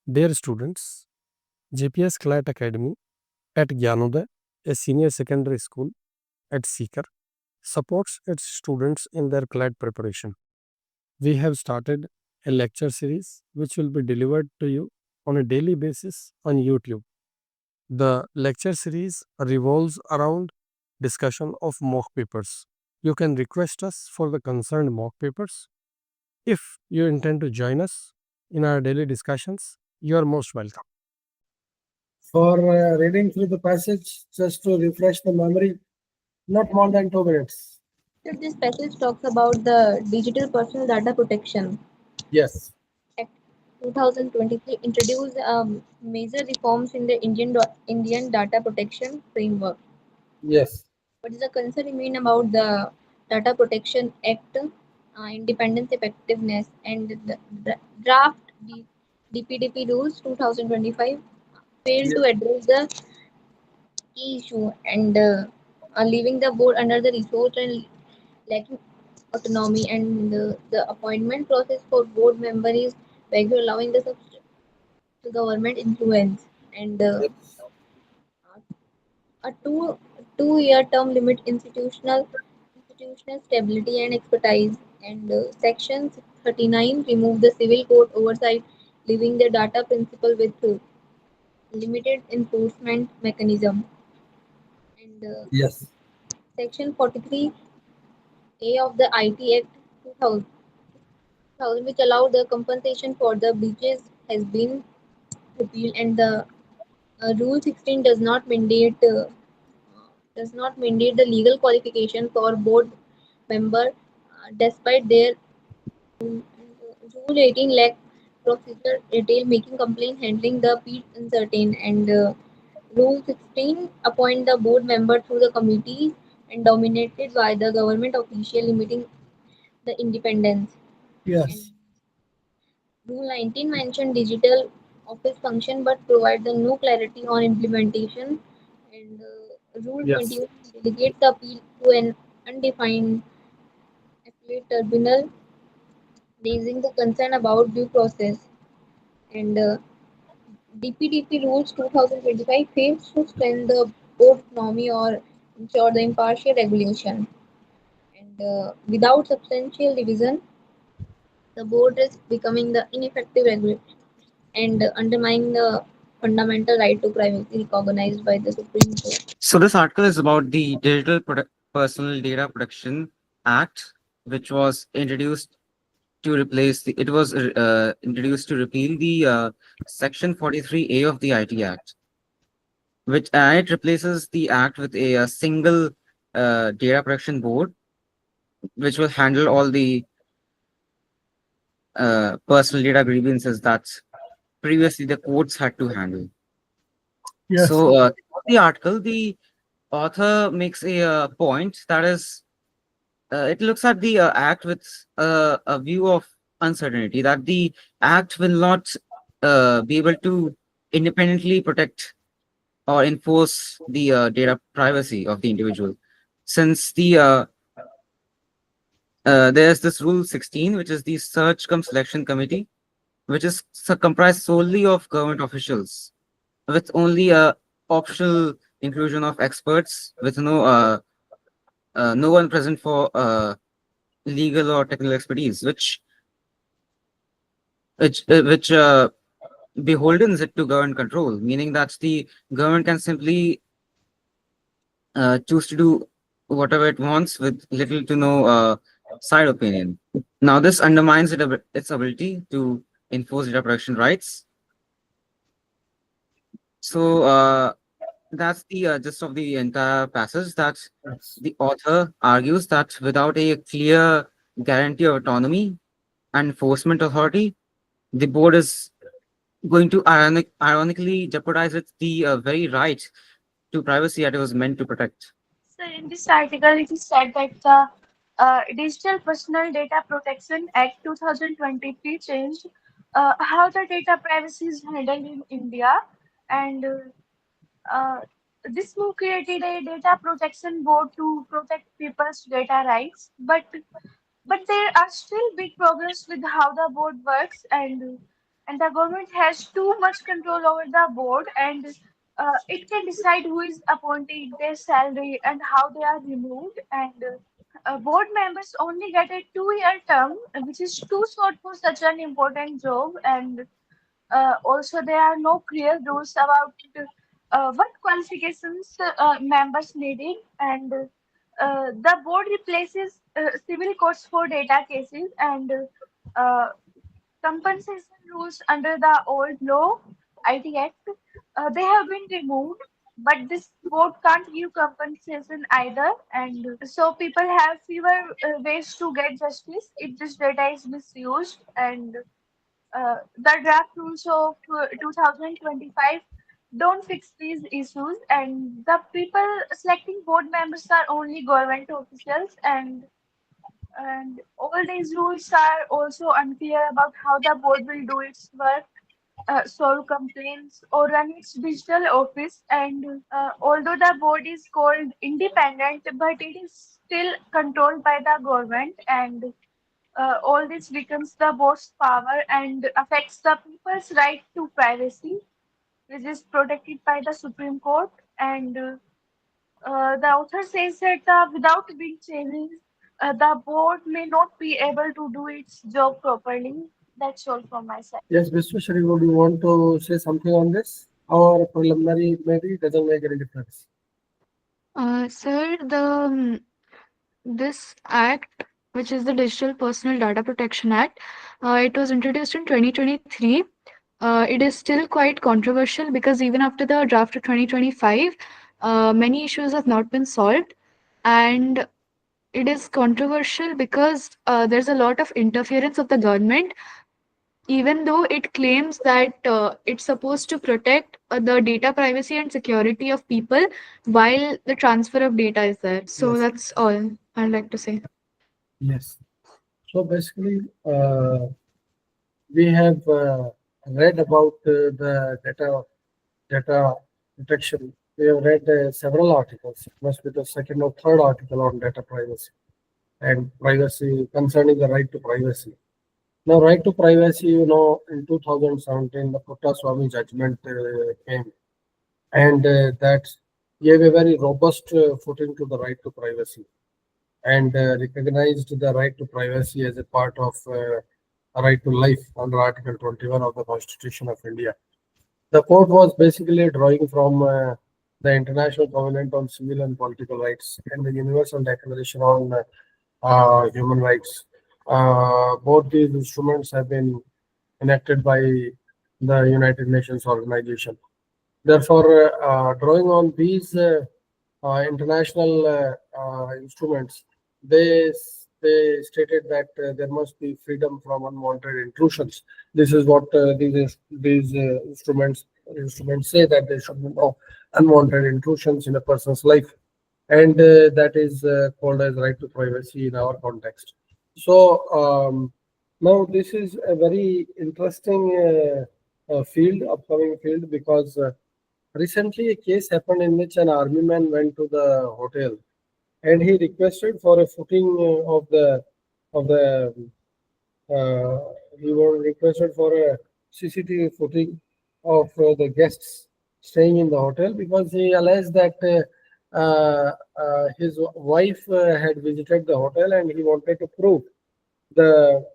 Dear students, GPS CLAT Academy at Gyanoday, a senior secondary school at Sikar, supports its students in their CLAT preparation. We have started a lecture series which will be delivered to you on a daily basis on YouTube. The lecture series revolves around discussion of mock papers. You can request us for the concerned mock papers. If you intend to join us in our daily discussions, you are most welcome. For reading through the passage, just to refresh the memory, not more than 2 minutes. So this passage talks about the Digital Personal Data Protection Yes, Act 2023 introduced major reforms in the Indian data protection framework. yes, What is the concern remain about the Data Protection Act, independence, effectiveness, and the draft DPDP rules 2025 failed yes, to address the key issue and leaving the board under the resource and lacking autonomy, and the appointment process for board member is vague, allowing the government influence, and yes, a two-year term limit institutional stability and expertise, and section 39 remove the civil court oversight, leaving the data principle with limited enforcement mechanism, and yes, section 43A of the IT Act 2000, which allowed the compensation for the breaches, has been repealed, and the rule 16 does not mandate the legal qualification for board member, despite their rule 18 lack procedure detail, making complaint handling the appeal uncertain, and rule 16 appoint the board member through the committee and dominated by the government official, limiting the independence, and yes, rule 19 mentioned digital office function but provide the no clarity on implementation, and rule yes, 21 delegates the appeal to an undefined appellate tribunal, raising the concern about due process, and DPDP rules 2025 fails to strengthen the board autonomy or ensure the impartial regulation, and without substantial revision, the board is becoming the ineffective regulator and undermining the fundamental right to privacy recognized by the Supreme Court. So this article is about the Personal Data Protection Act, which was introduced to replace the. It was introduced to repeal the Section 43A of the IT Act, which it replaces the act with a single data protection board, which will handle all the personal data grievances that previously the courts had to handle. yes, So, the article, the author makes a point that is, it looks at the act with a view of uncertainty that the act will not be able to independently protect or enforce the data privacy of the individual, since there's this rule 16, which is the search cum selection committee, which is comprised solely of government officials with only a optional inclusion of experts with no one present for legal or technical expertise, which beholdens it to government control, meaning that the government can simply choose to do whatever it wants with little to no side opinion. Now, this undermines its ability to enforce data protection rights. So, that's the gist of the entire passage. That yes, the author argues that without a clear guarantee of autonomy and enforcement authority, the board is going to ironically jeopardize the very right to privacy that it was meant to protect. So in this article, it is said that the Digital Personal Data Protection Act 2023 changed how the data privacy is handled in India, and uh, this move created a data protection board to protect people's data rights. But there are still big problems with how the board works, and and the government has too much control over the board, and it can decide who is appointed, their salary, and how they are removed. And board members only get a 2-year term, which is too short for such an important job. And also, there are no clear rules about what qualifications members needed, and the board replaces civil courts for data cases, and uh, compensation rules under the old law, IT Act, they have been removed. But this board can't give compensation either, and so people have fewer ways to get justice if this data is misused. And the draft rules of 2025 don't fix these issues, and the people selecting board members are only government officials, and all these rules are also unclear about how the board will do its work, solve complaints, or run its digital office. And although the board is called independent, but it is still controlled by the government, and all this weakens the board's power and affects the people's right to privacy, which is protected by the Supreme Court. And the author says that without big changes, the board may not be able to do its job properly. That's all from my side. Yes, Vishwashri, would you want to say something on this? Or preliminary maybe doesn't make any difference. Sir, this act, which is the Digital Personal Data Protection Act, it was introduced in 2023. It is still quite controversial because even after the draft of 2025, many issues have not been solved, and it is controversial because there's a lot of interference of the government, even though it claims that it's supposed to protect the data privacy and security of people while the transfer of data is there. So Yes. that's all I'd like to say. Yes. So basically, we have read about the data protection. We have read several articles. It must be the second or third article on data privacy and privacy concerning the right to privacy. Now, right to privacy, in 2017, the Swami judgment came, and that gave a very robust footing to the right to privacy, and recognized the right to privacy as a part of a right to life under Article 21 of the Constitution of India. The court was basically drawing from the International Covenant on Civil and Political Rights and the Universal Declaration on Human Rights. Both these instruments have been enacted by the United Nations organization. Therefore, drawing on these international instruments, they stated that there must be freedom from unwanted intrusions. This is what these instruments say, that there should be no unwanted intrusions in a person's life, and that is called as right to privacy in our context. So now this is a very interesting upcoming field, because recently a case happened in which an army man went to the hotel and he requested for a footing of the he was requested for a CCTV footing of the guests staying in the hotel, because he alleged that his wife had visited the hotel and he wanted to prove the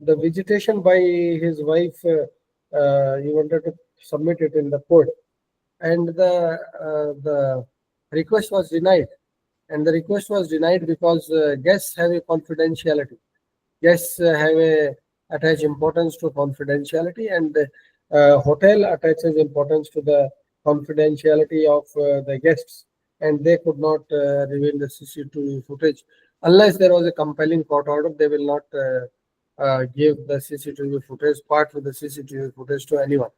the visitation by his wife. He wanted to submit it in the court, and the request was denied. And the request was denied because guests have a confidentiality. Guests have a attach importance to confidentiality, and hotel attaches importance to the confidentiality of the guests, and they could not reveal the CCTV footage unless there was a compelling court order. They will not give the CCTV footage, part with the CCTV footage, to anyone.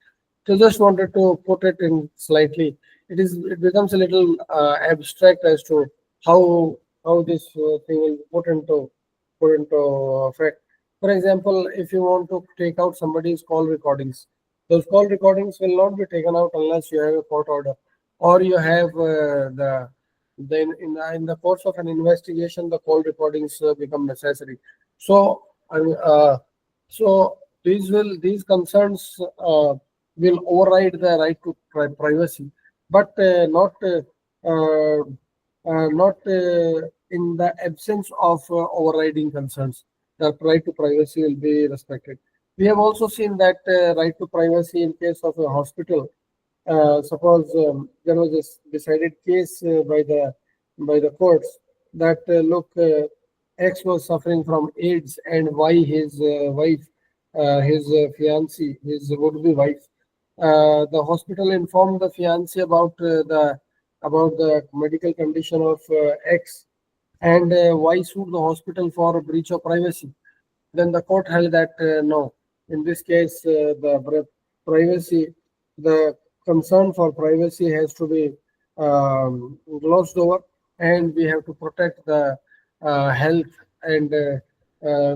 So just wanted to put it in slightly. It becomes a little abstract as to how this thing will put into effect. For example, if you want to take out somebody's call recordings, those call recordings will not be taken out unless you have a court order, or you have in the course of an investigation, the call recordings become necessary. So so these concerns will override the right to privacy, but uh, not in the absence of overriding concerns. The right to privacy will be respected. We have also seen that right to privacy in case of a hospital. Suppose there was this decided case by the courts that look, X was suffering from AIDS, and Y his wife, his fiancée, his would-be wife. The hospital informed the fiancée about the medical condition of X, and Y sued the hospital for a breach of privacy. Then the court held that no, in this case, privacy, the concern for privacy has to be glossed over, and we have to protect the health and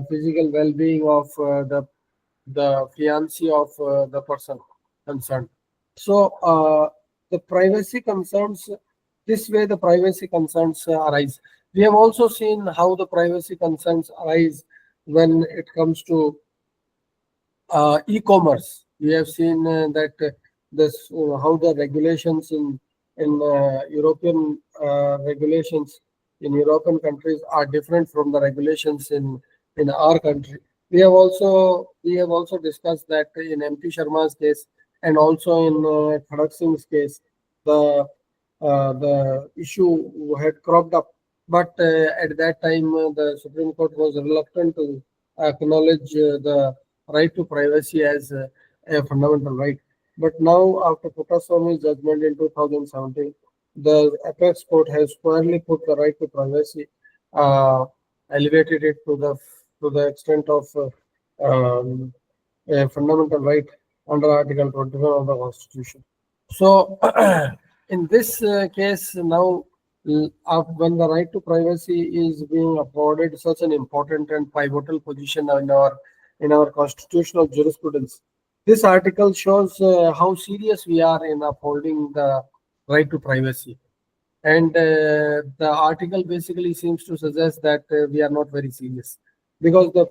physical well-being of the fiancé of the person concerned. So the privacy concerns, this way the privacy concerns arise. We have also seen how the privacy concerns arise when it comes to e-commerce. We have seen that this how the regulations in European regulations in European countries are different from the regulations in our country. We have also discussed that in MP Sharma's case and also in Khadak Singh's case, the issue had cropped up, but at that time the Supreme Court was reluctant to acknowledge the right to privacy as a fundamental right. But now, after Puttaswamy's judgment in 2017, the apex court has squarely put the right to privacy, uh, elevated it to the extent of a fundamental right under Article 21 of the Constitution. So, in this case, now when the right to privacy is being accorded such an important and pivotal position in our constitutional jurisprudence, this article shows how serious we are in upholding the right to privacy. And the article basically seems to suggest that we are not very serious, because the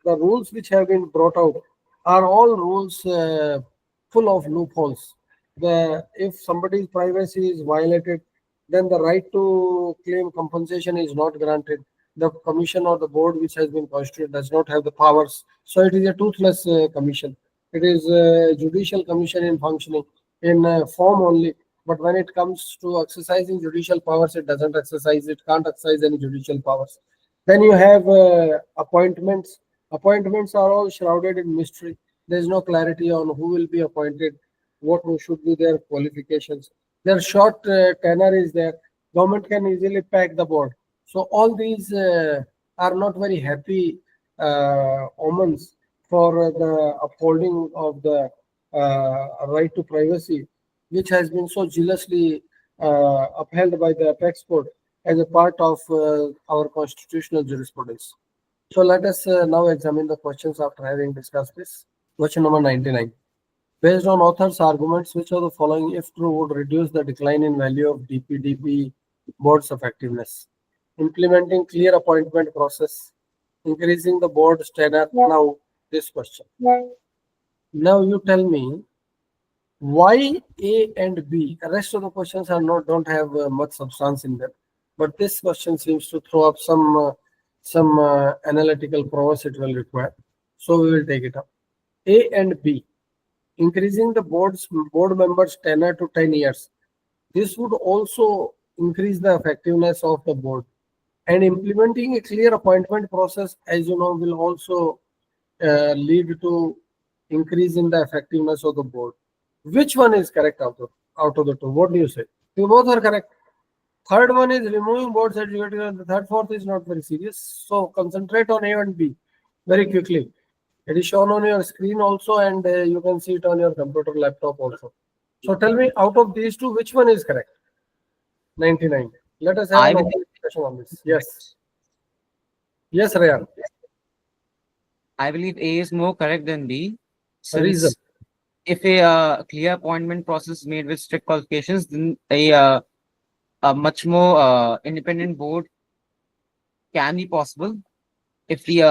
rules which have been brought out are all rules full of loopholes. If somebody's privacy is violated, then the right to claim compensation is not granted. The commission or the board which has been constituted does not have the powers, so it is a toothless commission. It is a judicial commission in functioning in form only, but when it comes to exercising judicial powers, it doesn't exercise. It can't exercise any judicial powers. Then you have appointments. Appointments are all shrouded in mystery. There is no clarity on who will be appointed, what should be their qualifications. Their short tenure is there. Government can easily pack the board. So all these are not very happy omens for the upholding of the right to privacy, which has been so jealously upheld by the apex court as a part of our constitutional jurisprudence. So let us now examine the questions after having discussed this. Question number 99. Based on author's arguments, which of the following, if true, would reduce the decline in value of DPDP board's effectiveness? Implementing clear appointment process, increasing the board's tenure. Now, this question. Now you tell me why A and B. The rest of the questions are don't have much substance in them, but this question seems to throw up some analytical prowess it will require. So we will take it up. A and B. Increasing the board members' tenure to 10 years. This would also increase the effectiveness of the board. And implementing a clear appointment process, as you know, will also lead to increase in the effectiveness of the board. Which one is correct out of the two? What do you say? You both are correct. Third one is removing board certificate, and the fourth is not very serious. So concentrate on A and B very quickly. It is shown on your screen also, and you can see it on your computer laptop also. So tell me, out of these two, which one is correct? 99. Let us have I an will, open discussion on this. Yes. Yes, Rayan. I believe A is more correct than B, Reason. since if a clear appointment process is made with strict qualifications, then a much more independent board can be possible. If the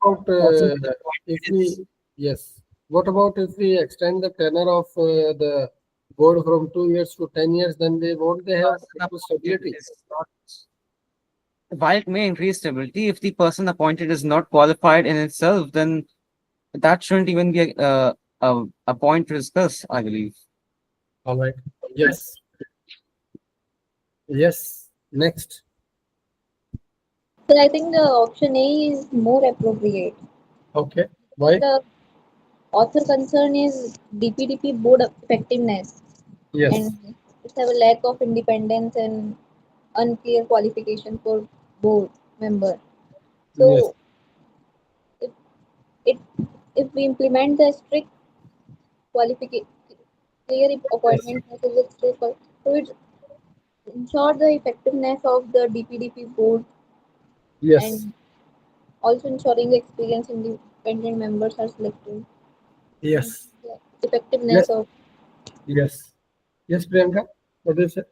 About, person who is if appointed is Yes. What about if we extend the tenure of the board from 2 years to 10 years? Then they have equal It stability? is not, while it may increase stability, if the person appointed is not qualified in itself, then that shouldn't even be a point to discuss, I believe. All right. Yes. Yes. Next. So I think the option A is more appropriate. Okay. Why? The author concern is DPDP board effectiveness, Yes. and it's have a lack of independence and unclear qualification for board member. Yes. So if it if we implement the strict qualification, clear Yes. appointment process with strict, so it ensure the effectiveness of the DPDP board Yes. and also ensuring the experience independent members are selected and Yes. the effectiveness Yes. of. Yes. Yes, Priyanka. What do you say?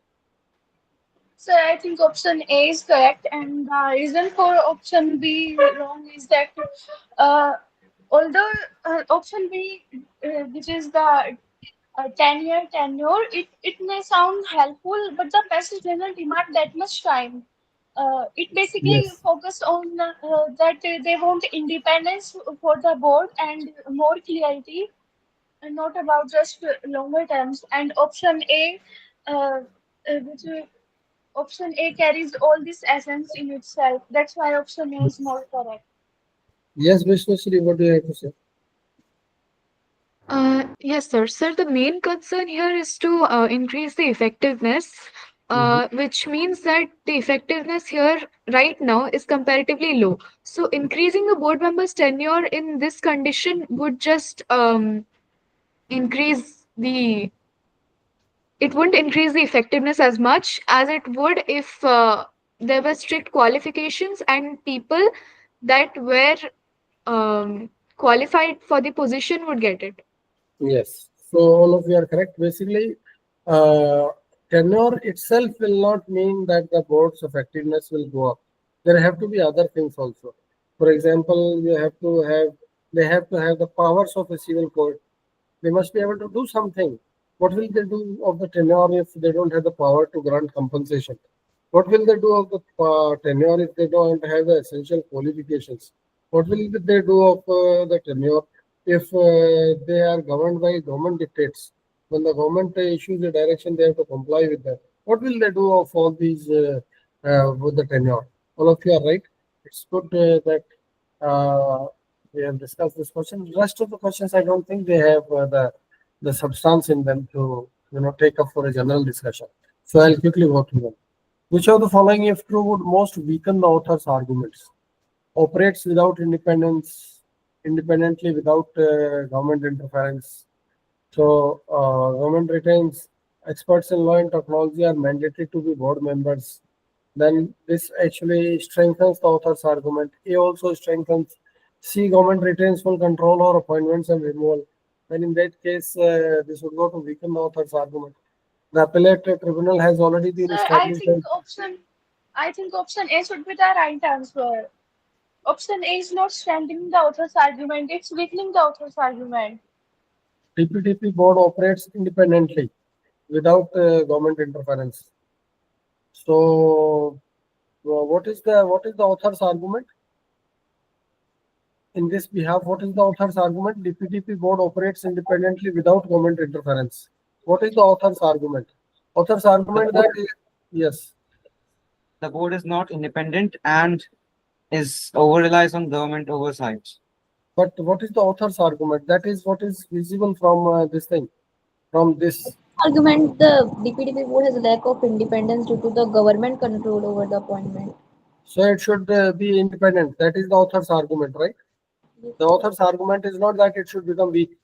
So I think option A is correct, and the reason for option B wrong is that uh, although option B, which is the 10-year tenure, it may sound helpful, but the passage doesn't demand that much time. It basically Yes. focused on that they want independence for the board and more clarity, and not about just longer terms. And option A, which option A carries all this essence in itself. That's why option A is more correct. Yes, Vishwasri, what do you have to say? Yes, sir. Sir, the main concern here is to increase the effectiveness, Mhm. which means that the effectiveness here right now is comparatively low. So, increasing a board member's tenure in this condition would just increase the it wouldn't increase the effectiveness as much as it would if there were strict qualifications and people that were qualified for the position would get it. Yes. So all of you are correct. Basically, uh, tenure itself will not mean that the board's effectiveness will go up. There have to be other things also. For example, they have to have the powers of a civil court. They must be able to do something. What will they do of the tenure if they don't have the power to grant compensation? What will they do of the tenure if they don't have the essential qualifications? What will they do of the tenure if they are governed by government dictates? When the government issues a direction, they have to comply with that. What will they do of all these with the tenure? All of you are right. It's good that uh, we have discussed this question. The rest of the questions, I don't think they have the substance in them to take up for a general discussion. So I'll quickly go through them. Which of the following, if true, would most weaken the author's arguments? Operates without independently without government interference. So, government retains experts in law and technology are mandated to be board members. Then this actually strengthens the author's argument. A also strengthens. C, government retains full control over appointments and removal. Then in that case, this would go to weaken the author's argument. The appellate tribunal has already been So established. I think option A should be the right answer. Option A is not strengthening the author's argument, it's weakening the author's argument. TPTP board operates independently without government interference. So, what is the author's argument in this behalf? What is the author's argument? DPTP board operates independently without government interference. What is the author's argument? Author's The argument that board, yes, the board is not independent and is over relies on government oversight. but what is the author's argument? That is what is visible from this thing, from this. Argument the DPDP board has a lack of independence due to the government control over the appointment. So it should be independent. That is the author's argument, right? Yes, The sir. author's argument is not that it should become weak.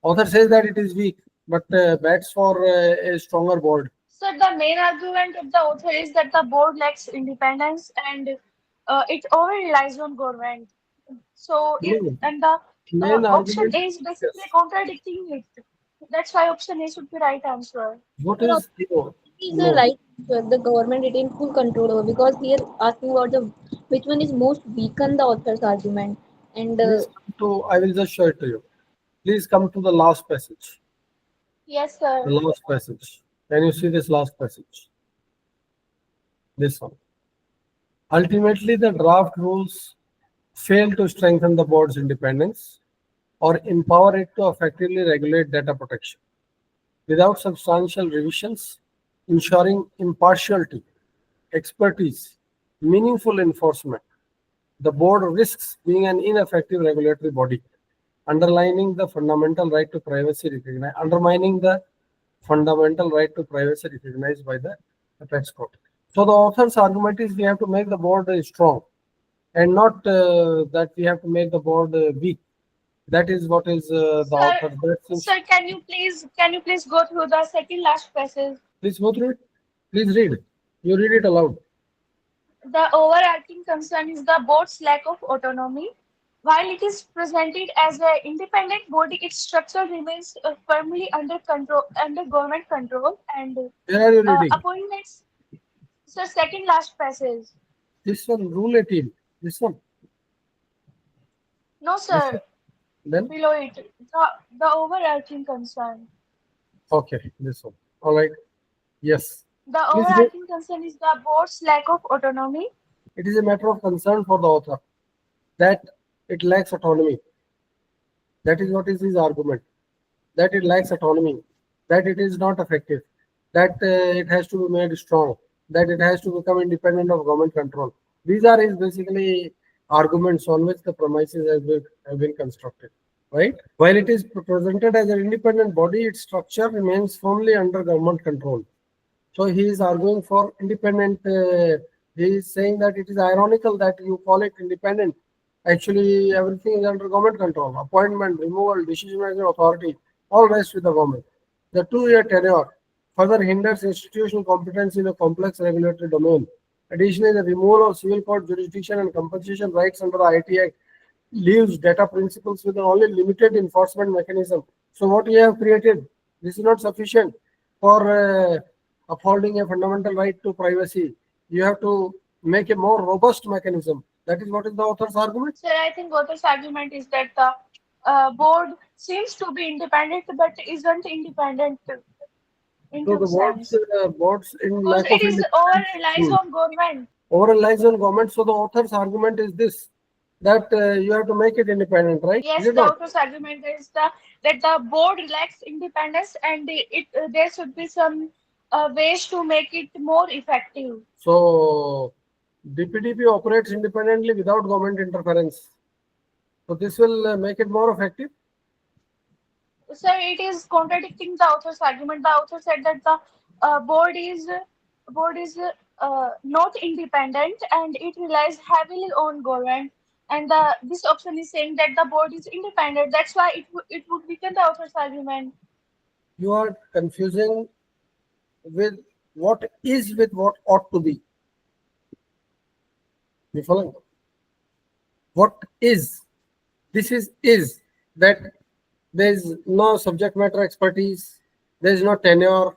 Author says that it is weak, but bets for a stronger board. So the main argument of the author is that the board lacks independence and it over relies on government. So it No, and the main option argument. A is basically Yes. contradicting it. That's why option A should be right answer. What Sir, is no, is the no. right answer. The government retain full control over because here asking about the which one is most weaken the author's argument and Please to, I will just show it to you. Please come to the last passage. Yes, The sir. last passage. Can you see this last passage? This one. Ultimately, the draft rules fail to strengthen the board's independence or empower it to effectively regulate data protection. Without substantial revisions, ensuring impartiality, expertise, meaningful enforcement, the board risks being an ineffective regulatory body, underlining the fundamental right to privacy recognized, undermining the fundamental right to privacy recognized by the apex court. So the author's argument is we have to make the board strong and not that we have to make the board weak. That is what is the Sir, author. sir, can you please go through the second last passage? Please go through it. Please read. You read it aloud. The overarching concern is the board's lack of autonomy. While it is presented as an independent body, its structure remains firmly under government control, and Where are you reading? appointments. So, second last passage. This one, Rule 18. This one. No, This sir. one. Then, Below it, the overarching concern. okay, this one. All right. Yes. The Please read. overarching concern is the board's lack of autonomy. It is a matter of concern for the author that it lacks autonomy. That is what is his argument. That it lacks autonomy. That it is not effective. That it has to be made strong. That it has to become independent of government control. These are his basically arguments on which the premises have been constructed. Right? While it is presented as an independent body, its structure remains firmly under government control. So he is arguing for independent. He is saying that it is ironical that you call it independent. Actually, everything is under government control. Appointment, removal, decision-making authority, all rests with the government. The 2-year tenure further hinders institutional competence in a complex regulatory domain. Additionally, the removal of civil court jurisdiction and compensation rights under the IT Act leaves data principles with only limited enforcement mechanism. So what you have created, this is not sufficient for upholding a fundamental right to privacy. You have to make a more robust mechanism. That is what is the author's argument. Sir, I think author's argument is that the board seems to be independent but isn't independent in So some the sense. boards in Because lack of it is over relies independence on government. over relies on government. So the author's argument is this, that you have to make it independent, right? Is Yes, it the not? author's argument is that the board lacks independence and there should be some ways to make it more effective. So DPDP operates independently without government interference. So this will make it more effective. So it is contradicting the author's argument. The author said that the board is not independent and it relies heavily on government. And this option is saying that the board is independent. That's why it would weaken the author's argument. You are confusing with what is with what ought to be. You follow? What is? This is that there is no subject matter expertise, there is no tenure,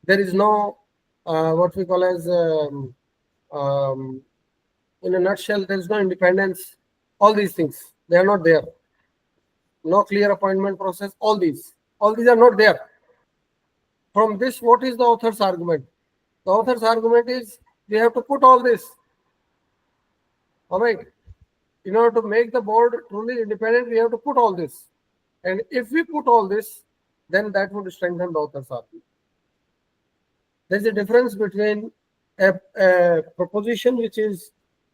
there is no what we call as um, in a nutshell, there is no independence. All these things, they are not there. No clear appointment process. All these are not there. From this, what is the author's argument? The author's argument is we have to put all this. All right. In order to make the board truly independent, we have to put all this. And if we put all this, then that would strengthen the author's argument. There's a difference between a proposition which is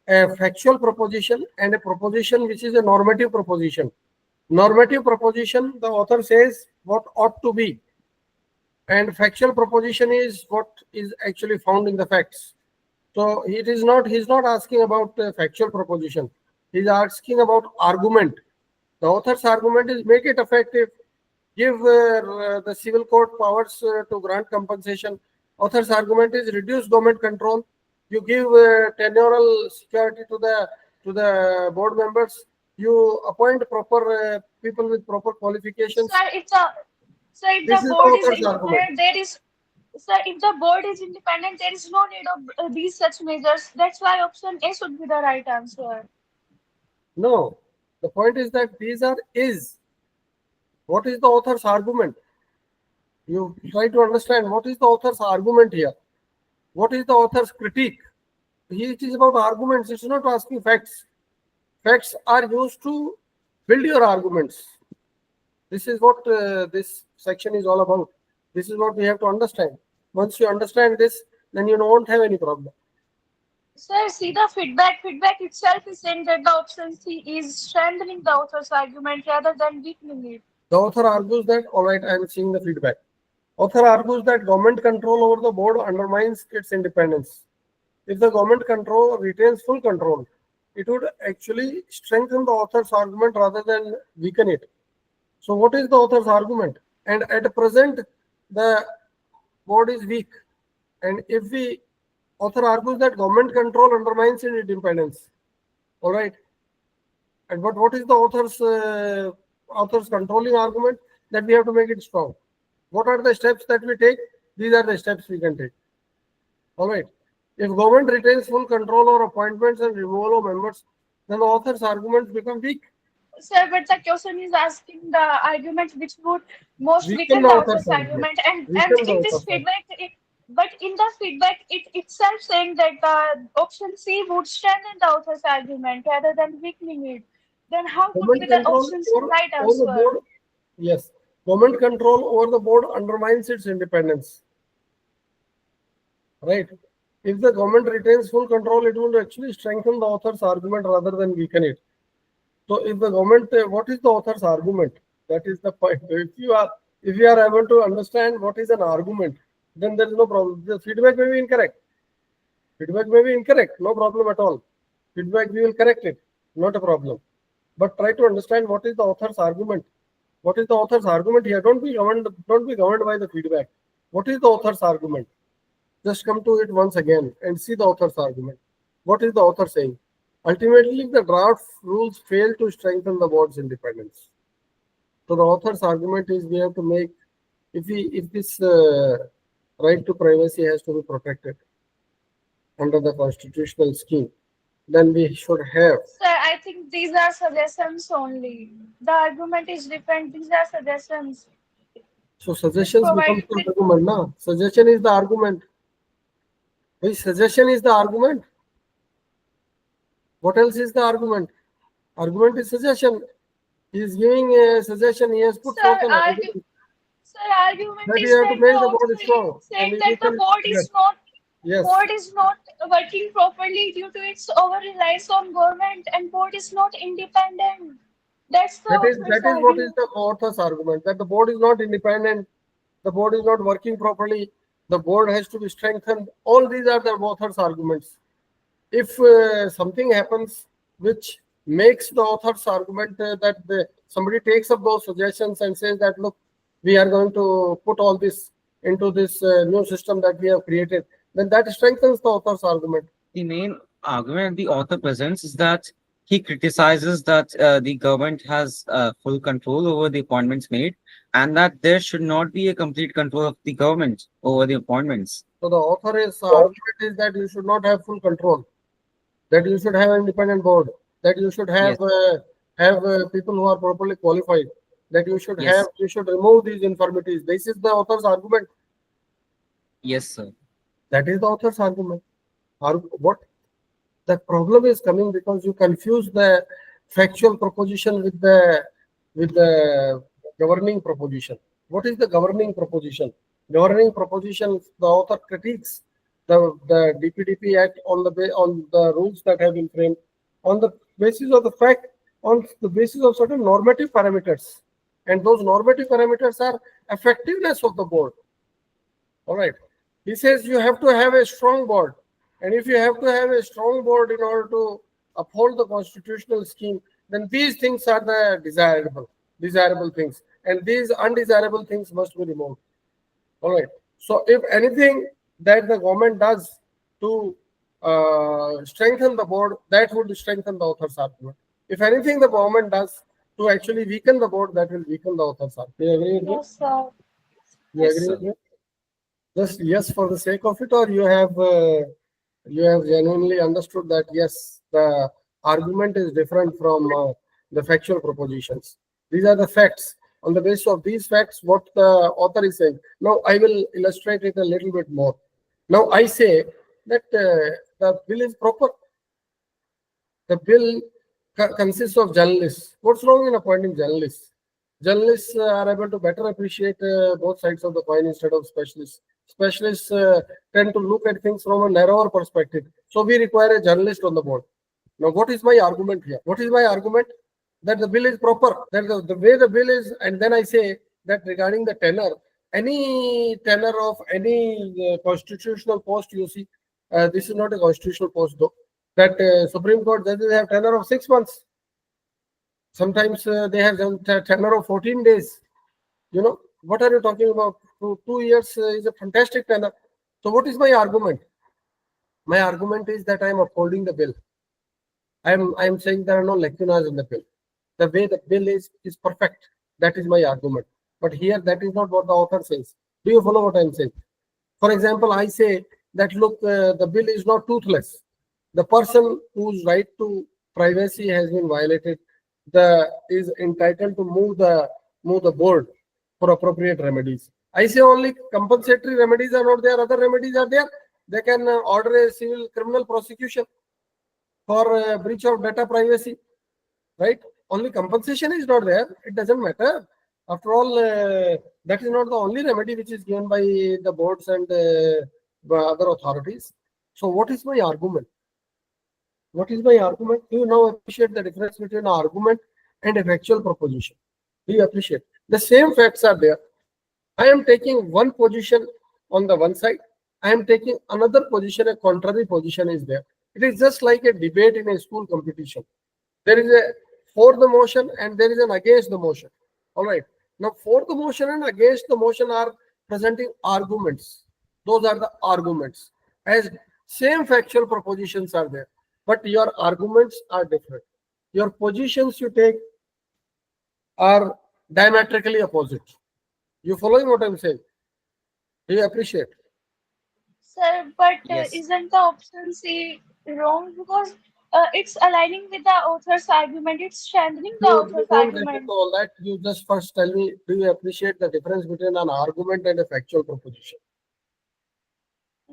a factual proposition and a proposition which is a normative proposition. Normative proposition, the author says what ought to be, and factual proposition is what is actually found in the facts. So he's not asking about factual proposition. He's asking about argument. The author's argument is make it effective, give the civil court powers to grant compensation. Author's argument is reduce government control. You give tenurial security to the board members. You appoint proper people with proper qualifications. If This the is the board is author's argument. independent, if the board is independent, there is no need of these such measures. That's why option A should be the right answer. No, The point is that these are is. What is the author's argument? You try to understand what is the author's argument here. What is the author's critique? It is about arguments. It's not asking facts. Facts are used to build your arguments. This is what this section is all about. This is what we have to understand. Once you understand this, then you won't have any problem. Sir, see the feedback. Feedback itself is saying that the option C is strengthening the author's argument rather than weakening it. The author argues that, all right, I am seeing the feedback. Author argues that government control over the board undermines its independence. If the government control retains full control, it would actually strengthen the author's argument rather than weaken it. So what is the author's argument? And at present, the board is weak. And if the author argues that government control undermines its independence, all right. And but what is the author's controlling argument? That we have to make it strong. What are the steps that we take? These are the steps we can take. All right. If government retains full control over appointments and removal of members, then the author's arguments become weak. Sir, but the question is asking the argument which would most Weaken weaken the the author's author's argument. And Weaken the in this author's feedback, but in the feedback, it itself saying that the option C would strengthen the author's argument rather than weakening it. Then how could be Government the control option C right over the answer? board. Yes. Government control over the board undermines its independence. Right. If the government retains full control, it will actually strengthen the author's argument rather than weaken it. So if the government, what is the author's argument? That is the point. If you are able to understand what is an argument, then there is no problem. The feedback may be incorrect. Feedback may be incorrect, no problem at all. Feedback, we will correct it, not a problem. But try to understand what is the author's argument. What is the author's argument here? Don't be governed by the feedback. What is the author's argument? Just come to it once again and see the author's argument. What is the author saying? Ultimately, the draft rules fail to strengthen the board's independence. So the author's argument is we have to make, if this right to privacy has to be protected under the constitutional scheme, then we should have. Sir, I think these are suggestions only. The argument is different. These are suggestions. So suggestions become Provided the with argument, na? Suggestion is the argument. Which suggestion is the argument? What else is the argument? Argument is suggestion. He is giving a suggestion. He has put forth an argument. Sir, argument That is you have to that make the the board author strong. is saying And that you the can- board yes. is not Yes. board is not working properly due to its over reliance on government, and board is not independent. That's the That is author's what is argument. the author's argument, that the board is not independent, the board is not working properly, the board has to be strengthened. All these are the author's arguments. If something happens which makes the author's argument that somebody takes up those suggestions and says that, look, we are going to put all this into this new system that we have created, then that strengthens the author's argument. The main argument the author presents is that he criticizes that the government has full control over the appointments made, and that there should not be a complete control of the government over the appointments. So the author's argument is that you should not have full control, that you should have an independent board, that you should have people who are properly qualified, that you should Yes. you should remove these infirmities. This is the author's argument. Yes, sir. That is the author's argument. What the problem is coming because you confuse the factual proposition with the governing proposition. What is the governing proposition? Governing proposition, the author critiques the DPDP Act on the rules that have been framed on the basis of the fact, on the basis of certain normative parameters, and those normative parameters are effectiveness of the board. All right. He says you have to have a strong board. And if you have to have a strong board in order to uphold the constitutional scheme, then these things are the desirable things. And these undesirable things must be removed. All right. So if anything that the government does to strengthen the board, that would strengthen the author's argument. If anything the government does to actually weaken the board, that will weaken the author's argument. Do you agree with me? Yes, sir. You Yes, agree sir. with me? Just yes for the sake of it, or you have genuinely understood that yes, the argument is different from the factual propositions. These are the facts. On the basis of these facts, what the author is saying. Now, I will illustrate it a little bit more. Now, I say that the bill is proper. The bill consists of journalists. What's wrong in appointing journalists? Journalists are able to better appreciate both sides of the coin instead of specialists. Specialists tend to look at things from a narrower perspective. So we require a journalist on the board. Now, what is my argument here? What is my argument? That the bill is proper, that the way the bill is, and then I say that regarding the tenure, any tenure of any constitutional post, you see, this is not a constitutional post though, that Supreme Court judges have tenure of 6 months. Sometimes they have tenure of 14 days. You know, what are you talking about? 2 years is a fantastic tenure. So what is my argument? My argument is that I am upholding the bill. I am saying there are no lacunas in the bill. The way the bill is perfect. That is my argument. But here, that is not what the author says. Do you follow what I am saying? For example, I say that look, the bill is not toothless. The person whose right to privacy has been violated, is entitled to move the board for appropriate remedies. I say only compensatory remedies are not there. Other remedies are there. They can order a civil criminal prosecution for breach of data privacy, right? Only compensation is not there. It doesn't matter. After all, that is not the only remedy which is given by the boards and by other authorities. So what is my argument? What is my argument? Do you now appreciate the difference between an argument and a factual proposition? Do you appreciate? The same facts are there. I am taking one position on the one side. I am taking another position, a contrary position is there. It is just like a debate in a school competition. There is a for the motion and there is an against the motion. All right. Now, for the motion and against the motion are presenting arguments. Those are the arguments. As same factual propositions are there, but your arguments are different. Your positions you take are diametrically opposite. You following what I'm saying? Do you appreciate? Sir, but Yes. isn't the option C wrong? Because it's aligning with the author's argument, it's strengthening the You author's don't get argument. into all that. You just first tell me, do you appreciate the difference between an argument and a factual proposition?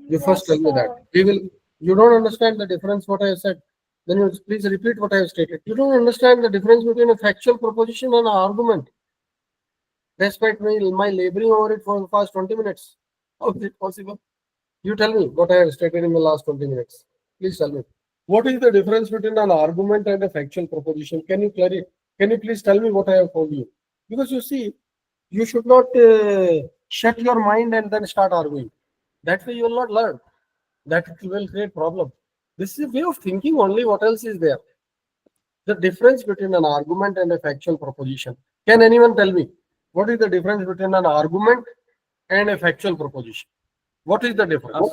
You first tell Yes, me that. You don't understand the difference what I have said. Then you please repeat what I have stated. You don't understand the difference between a factual proposition and an argument. Despite my laboring over it for the past 20 minutes. How is it possible? You tell me what I have stated in the last 20 minutes. Please tell me. What is the difference between an argument and a factual proposition? Can you clarify? Can you please tell me what I have told you? Because you see, you should not shut your mind and then start arguing. That way you will not learn. That will create problem. This is a way of thinking only. What else is there? The difference between an argument and a factual proposition. Can anyone tell me what is the difference between an argument and a factual proposition? What is the difference?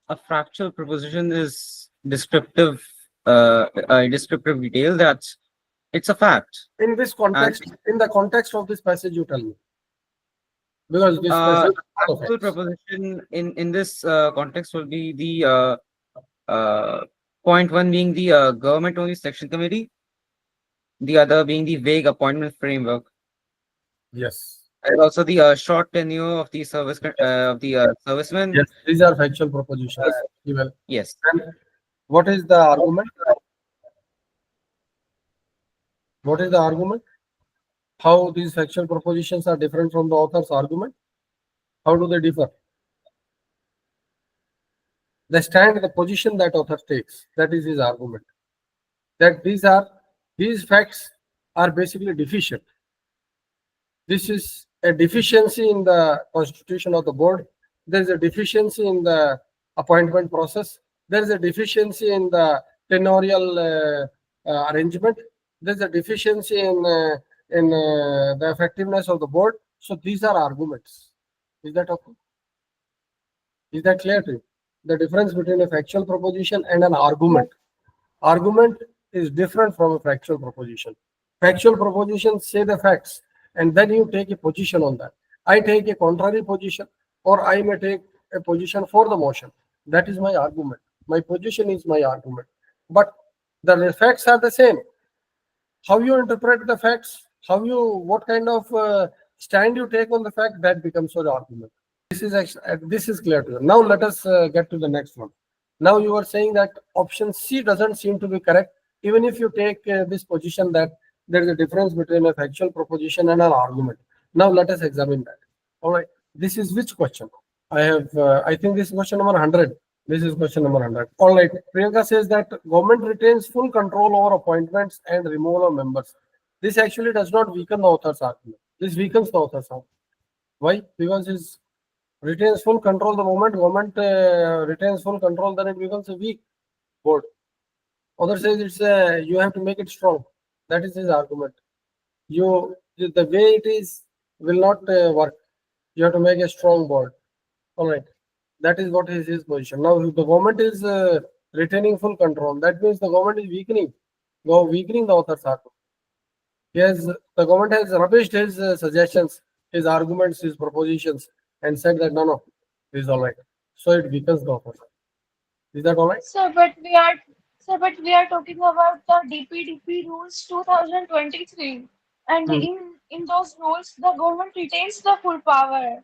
A factual proposition is descriptive, descriptive detail that it's a fact. In this context, in the context of this passage, you tell me. Because this passage is full of Factual facts. proposition in this context will be the point one being the government only section committee, the other being the vague appointment framework, Yes. and also the short tenure of the servicemen. Yes, these are factual propositions. Well, Yes. and what is the argument? What is the argument? How these factual propositions are different from the author's argument? How do they differ? They stand the position that author takes. That is his argument. That these facts are basically deficient. This is a deficiency in the constitution of the board. There is a deficiency in the appointment process. There is a deficiency in the tenorial arrangement. There is a deficiency in the effectiveness of the board. So these are arguments. Is that okay? Is that clear to you? The difference between a factual proposition and an argument. Argument is different from a factual proposition. Factual propositions say the facts, and then you take a position on that. I take a contrary position, or I may take a position for the motion. That is my argument. My position is my argument. But the facts are the same. How you interpret the facts, what kind of stand you take on the fact, that becomes your argument. This is actually, this is clear to you. Now let us get to the next one. Now you are saying that option C doesn't seem to be correct, even if you take this position that there is a difference between a factual proposition and an argument. Now let us examine that. All right. This is which question? I have, I think this is question number 100. This is question number 100. All right. Priyanka says that government retains full control over appointments and removal of members. This actually does not weaken the author's argument. This weakens the author's argument. Why? Because it retains full control. The moment government retains full control, then it becomes a weak board. Other says it's you have to make it strong. That is his argument. The way it is will not work. You have to make a strong board. All right. That is what is his position. Now, if the government is retaining full control, that means the government is weakening the author's argument. The government has rubbished his suggestions, his arguments, his propositions, and said that no, this is all right. So it weakens the author's argument. Is that all right? But we are talking about the DPDP rules 2023, and in those rules, the government retains the full power,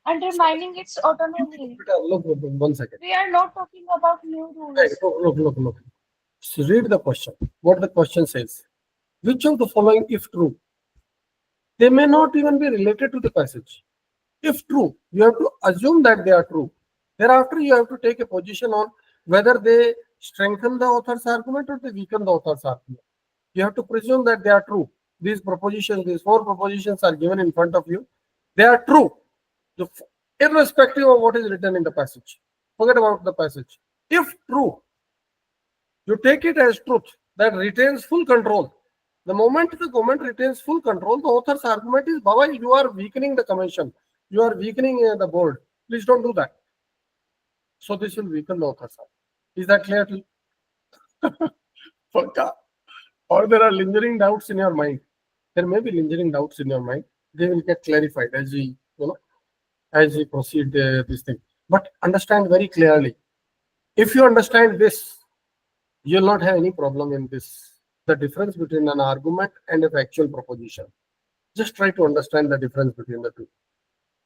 undermining its autonomy. Look, 1 second. We are not talking about new Hey, rules. look. So read the question. What the question says. Which of the following, if true? They may not even be related to the passage. If true, you have to assume that they are true. Thereafter, you have to take a position on whether they strengthen the author's argument or they weaken the author's argument. You have to presume that they are true. These propositions, these 4 propositions are given in front of you. They are true, irrespective of what is written in the passage. Forget about the passage. If true, you take it as truth that retains full control. The moment the government retains full control, the author's argument is, Baba, you are weakening the commission. You are weakening the board. Please don't do that. So this will weaken the author's argument. Is that clear to you? Or there are lingering doubts in your mind. There may be lingering doubts in your mind. They will get clarified as we, as we proceed this thing. But understand very clearly. If you understand this, you will not have any problem in this. The difference between an argument and a factual proposition. Just try to understand the difference between the two.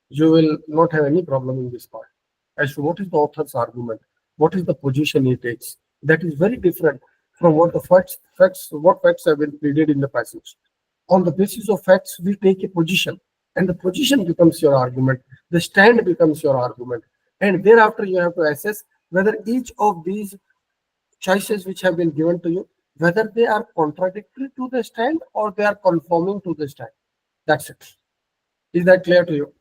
You will not have any problem in this part. As to what is the author's argument, what is the position he takes. That is very different from what the facts have been pleaded in the passage. On the basis of facts, we take a position, and the position becomes your argument. The stand becomes your argument, and thereafter you have to assess whether each of these choices which have been given to you, whether they are contradictory to the stand or they are conforming to the stand. That's it. Is that clear to you?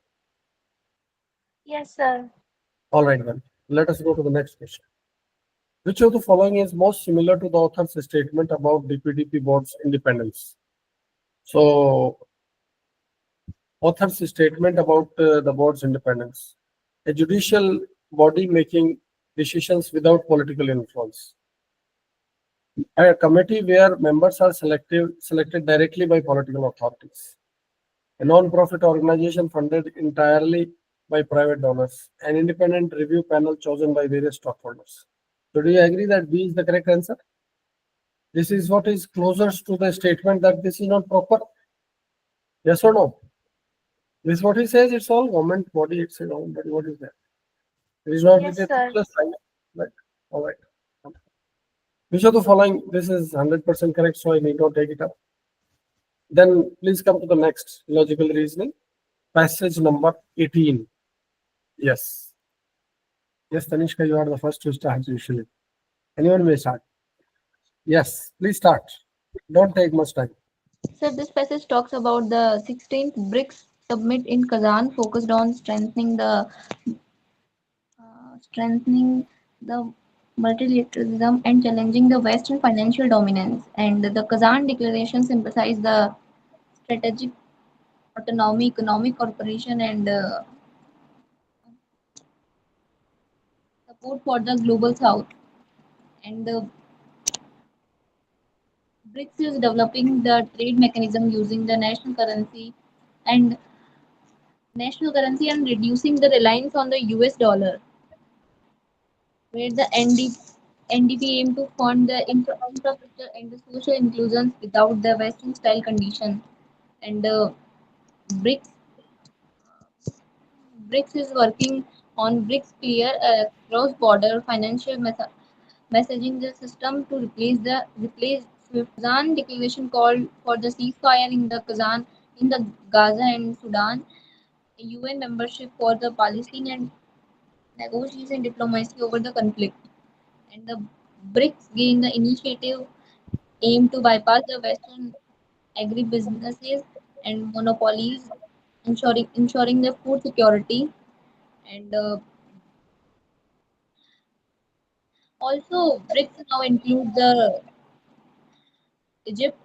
Yes, sir. All right, then. Let us go to the next question. Which of the following is most similar to the author's statement about DPDP board's independence? So, author's statement about the board's independence. A judicial body making decisions without political influence. A committee where members are selected directly by political authorities. A non-profit organization funded entirely by private donors. An independent review panel chosen by various stockholders. So do you agree that B is the correct answer? This is what is closest to the statement that this is not proper. Yes or no? This is what he says. It's all government body. It's a government body. What is that? It is not Yes, with a sir. plus sign. Right. All right. Which of the following? This is 100% correct, so I need not take it up. Then please come to the next logical reasoning. Passage number 18. Yes. Yes, Tanishka, you are the first to start usually. Anyone may start. Yes, please start. Don't take much time. So this passage talks about the 16th BRICS summit in Kazan, focused on strengthening the multilateralism and challenging the Western financial dominance. And the Kazan declarations emphasize the strategic autonomy, economic cooperation, and support for the global south. And the BRICS is developing the trade mechanism using the and reducing the reliance on the US dollar, where the NDP aim to fund the infrastructure and the social inclusions without the Western style condition. And BRICS BRICS is working on BRICS clear cross-border financial messaging the system to replace SWIFT. Kazan declaration called for the ceasefire in the Gaza and Sudan, UN membership for the Palestinian negotiation diplomacy over the conflict. And the BRICS gain the initiative aim to bypass the Western agribusinesses and monopolies, ensuring the food security. And also, BRICS now include the Egypt,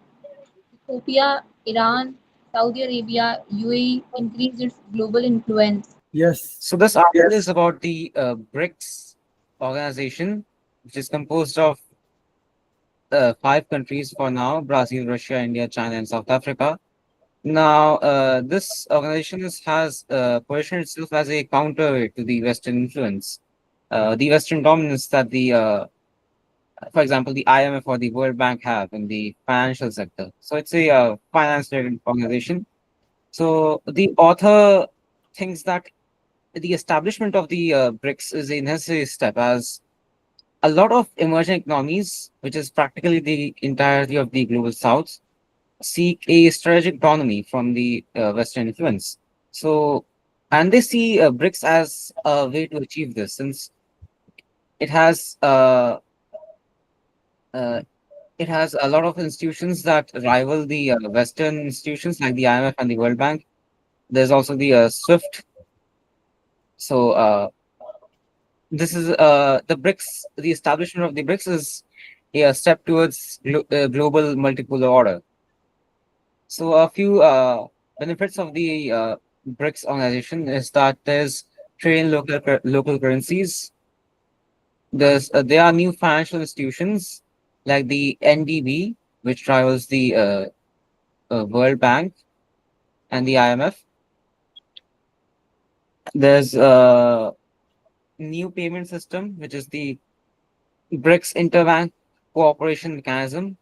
Ethiopia, Iran, Saudi Arabia, UAE, increase its global influence. Yes. So this article is about the BRICS organization, which is composed of five countries for now: Brazil, Russia, India, China, and South Africa. Now, this organization has positioned itself as a counterweight to the Western influence, the Western dominance that for example, the IMF or the World Bank have in the financial sector. So it's a finance-related organization. So the author thinks that the establishment of the BRICS is a necessary step, as a lot of emerging economies, which is practically the entirety of the global south, seek a strategic autonomy from the Western influence. So, and they see BRICS as a way to achieve this, since it has uh, uh, it has a lot of institutions that rival the Western institutions like the IMF and the World Bank. There's also the SWIFT. So this is the BRICS. The establishment of the BRICS is a step towards global multipolar order. So a few benefits of the BRICS organization is that there's trade in local currencies. There are new financial institutions like the NDB, which rivals the World Bank and the IMF. There's a new payment system, which is the BRICS Interbank Cooperation Mechanism,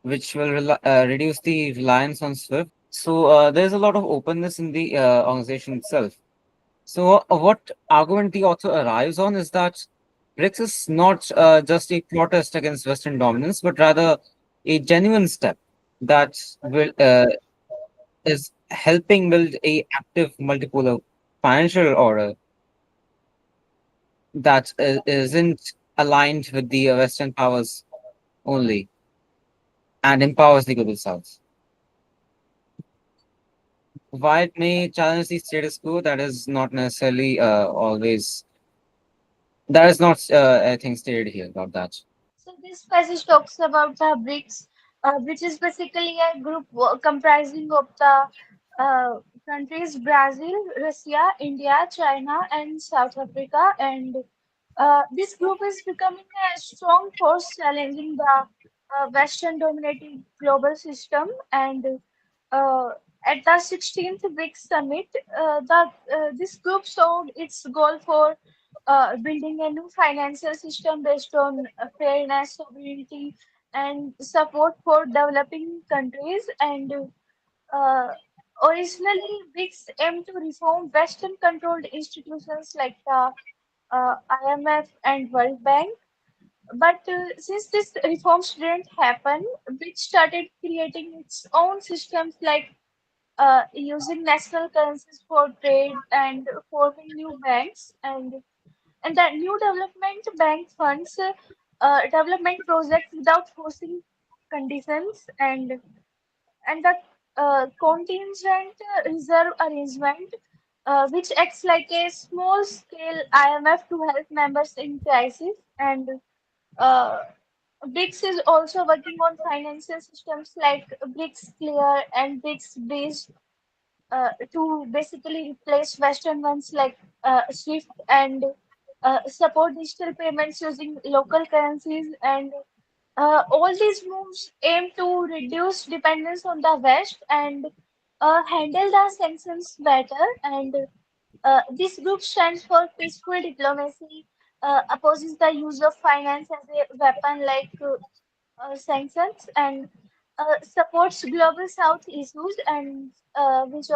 which will reduce the reliance on SWIFT. So there's a lot of openness in the organization itself. So what argument the author arrives on is that BRICS is not just a protest against Western dominance, but rather a genuine step that will is helping build a active multipolar financial order that isn't aligned with the Western powers only and empowers the global South. While it may challenge the status quo, that is not necessarily always. That is not, I think, stated here about that. So this passage talks about the BRICS, which is basically a group comprising of the countries Brazil, Russia, India, China, and South Africa. And this group is becoming a strong force challenging the Western dominating global system. And uh, at the 16th BRICS summit, this group showed its goal for building a new financial system based on fairness, sovereignty, and support for developing countries. And uh, originally, BRICS aimed to reform Western-controlled institutions like the IMF and World Bank. But since these reforms didn't happen, BRICS started creating its own systems like using national currencies for trade and forming new banks, and that new development bank funds development projects without forcing conditions, and the contingent reserve arrangement, which acts like a small scale IMF to help members in crisis. And uh, BRICS is also working on financial systems like BRICS Clear and BRICS Bridge to basically replace Western ones like SWIFT, and support digital payments using local currencies. And all these moves aim to reduce dependence on the West and handle the sanctions better. And this group stands for peaceful diplomacy, opposes the use of finance as a weapon like sanctions, and supports global South issues, and uh, which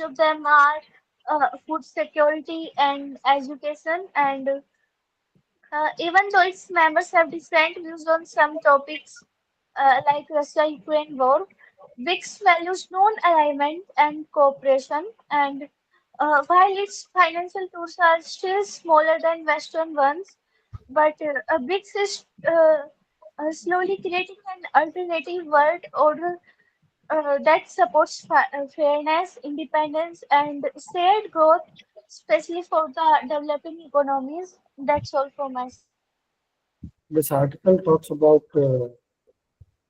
of them are food security and education, and even though its members have different views on some topics like Russia-Ukraine war, BRICS values non-alignment and cooperation, and while its financial tools are still smaller than Western ones, but BRICS is slowly creating an alternative world order that supports fairness, independence, and shared growth, especially for the developing economies. That's all from my side. This article talks about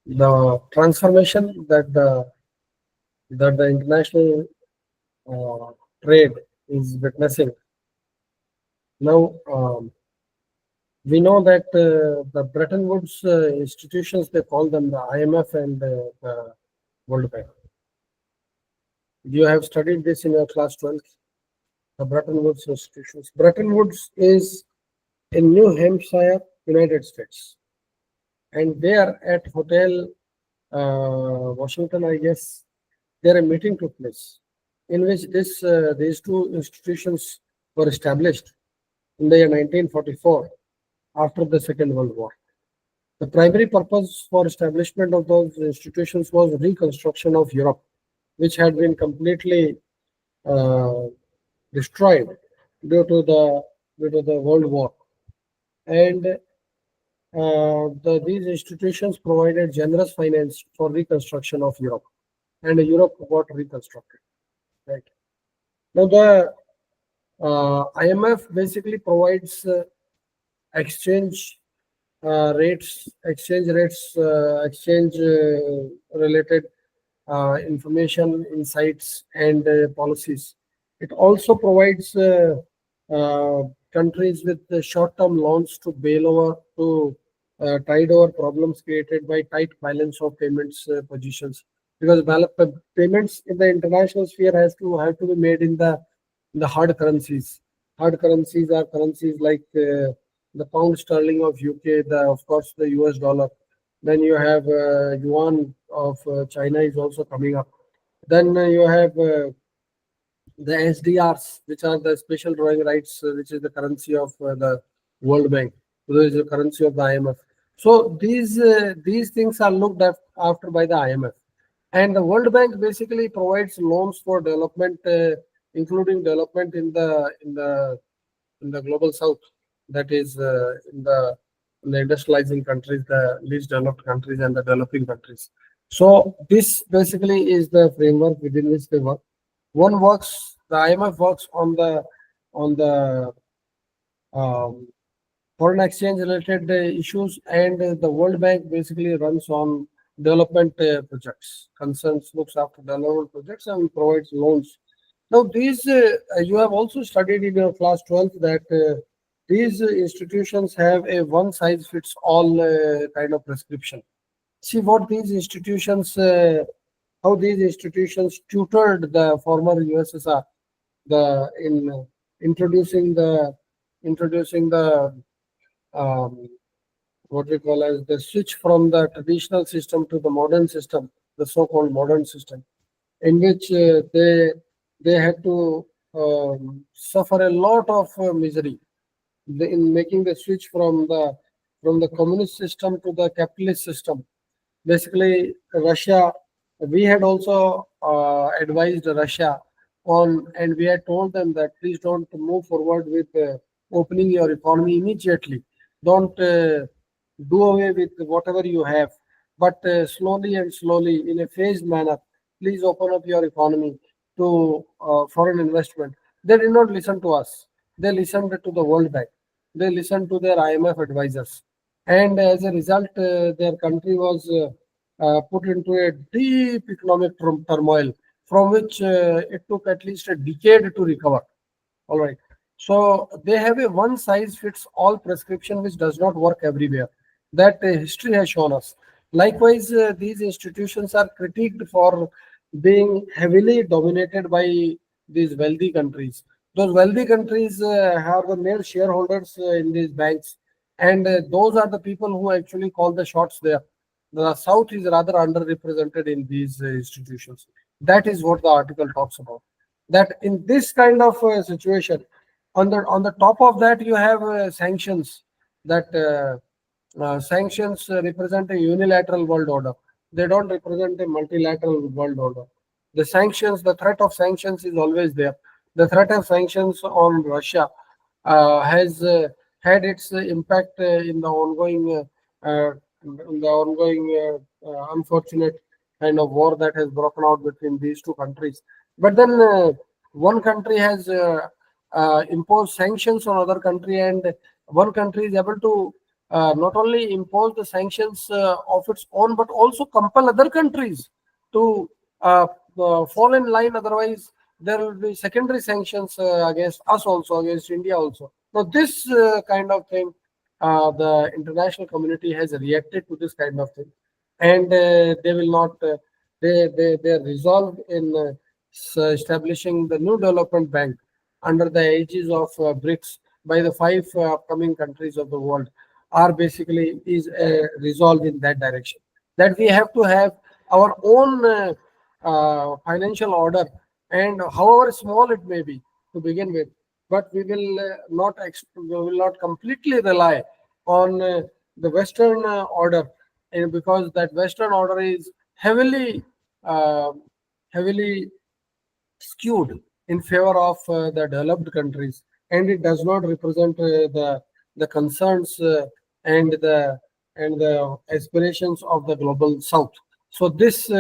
the transformation that the international uh, trade is witnessing. Now, we know that the Bretton Woods institutions, they call them the IMF and the World Bank. You have studied this in your class 12, the Bretton Woods institutions. Bretton Woods is in New Hampshire, United States, and they are at Hotel Washington, I guess. There a meeting took place in which these two institutions were established in the year 1944 after the Second World War. The primary purpose for establishment of those institutions was reconstruction of Europe, which had been completely uh, destroyed due to the World War. And these institutions provided generous finance for reconstruction of Europe, and Europe got reconstructed. Right now, the IMF basically provides exchange exchange related information, insights, and policies. It also provides uh, countries with the short-term loans to bail over to tide over problems created by tight balance of payments positions. Because payments in the international sphere have to be made in the hard currencies. Hard currencies are currencies like the pound sterling of UK, of course the US dollar. Then you have yuan of China is also coming up. Then you have the SDRs, which are the special drawing rights, which is the currency of the World Bank. So there is the currency of the IMF. So these things are looked after by the IMF, and the World Bank basically provides loans for development, including development in the global south, that is in the industrializing countries, the least developed countries, and the developing countries. So this basically is the framework within which they work. The IMF works on the um, foreign exchange related issues, and the World Bank basically runs on development projects, concerns, looks after development projects, and provides loans. Now, these you have also studied in your class 12 that these institutions have a one size fits all kind of prescription. See what these institutions, how these institutions tutored the former USSR, in introducing the um, what we call as the switch from the traditional system to the modern system, the so-called modern system, in which they had to suffer a lot of misery in making the switch from the communist system to the capitalist system. Basically, Russia, we had also advised Russia on, and we had told them that please don't move forward with opening your economy immediately. Don't do away with whatever you have, but slowly and slowly, in a phased manner, please open up your economy to foreign investment. They did not listen to us. They listened to the World Bank. They listened to their IMF advisors, and as a result, their country was put into a deep economic turmoil from which it took at least a decade to recover. All right. So they have a one size fits all prescription which does not work everywhere. That history has shown us. Likewise, these institutions are critiqued for being heavily dominated by these wealthy countries. Those wealthy countries have the main shareholders in these banks, and those are the people who actually call the shots there. The South is rather underrepresented in these institutions. That is what the article talks about. That in this kind of situation, on the top of that, you have sanctions. That sanctions represent a unilateral world order. They don't represent a multilateral world order. The sanctions, the threat of sanctions is always there. The threat of sanctions on Russia has had its impact in the ongoing unfortunate kind of war that has broken out between these two countries. But then one country has imposed sanctions on other country, and one country is able to not only impose the sanctions of its own, but also compel other countries to uh, fall in line. Otherwise, there will be secondary sanctions against us also, against India also. Now, this kind of thing, the international community has reacted to this kind of thing, and they will not. They are resolved in establishing the new development bank under the aegis of BRICS by the five upcoming countries of the world are basically is resolved in that direction. That we have to have our own financial order, and however small it may be to begin with, but we will we will not completely rely on the Western order, and because that Western order is uh, heavily skewed in favor of the developed countries, and it does not represent the concerns and the aspirations of the global south. So this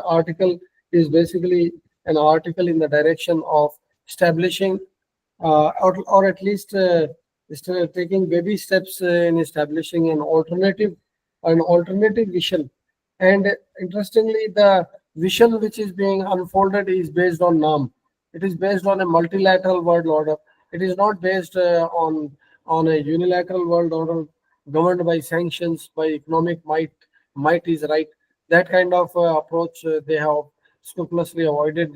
article is basically an article in the direction of establishing or at least taking baby steps in establishing an alternative vision. And interestingly, the vision which is being unfolded is based on NAM. It is based on a multilateral world order. It is not based on a unilateral world order governed by sanctions, by economic might. Might is right. That kind of approach they have scrupulously avoided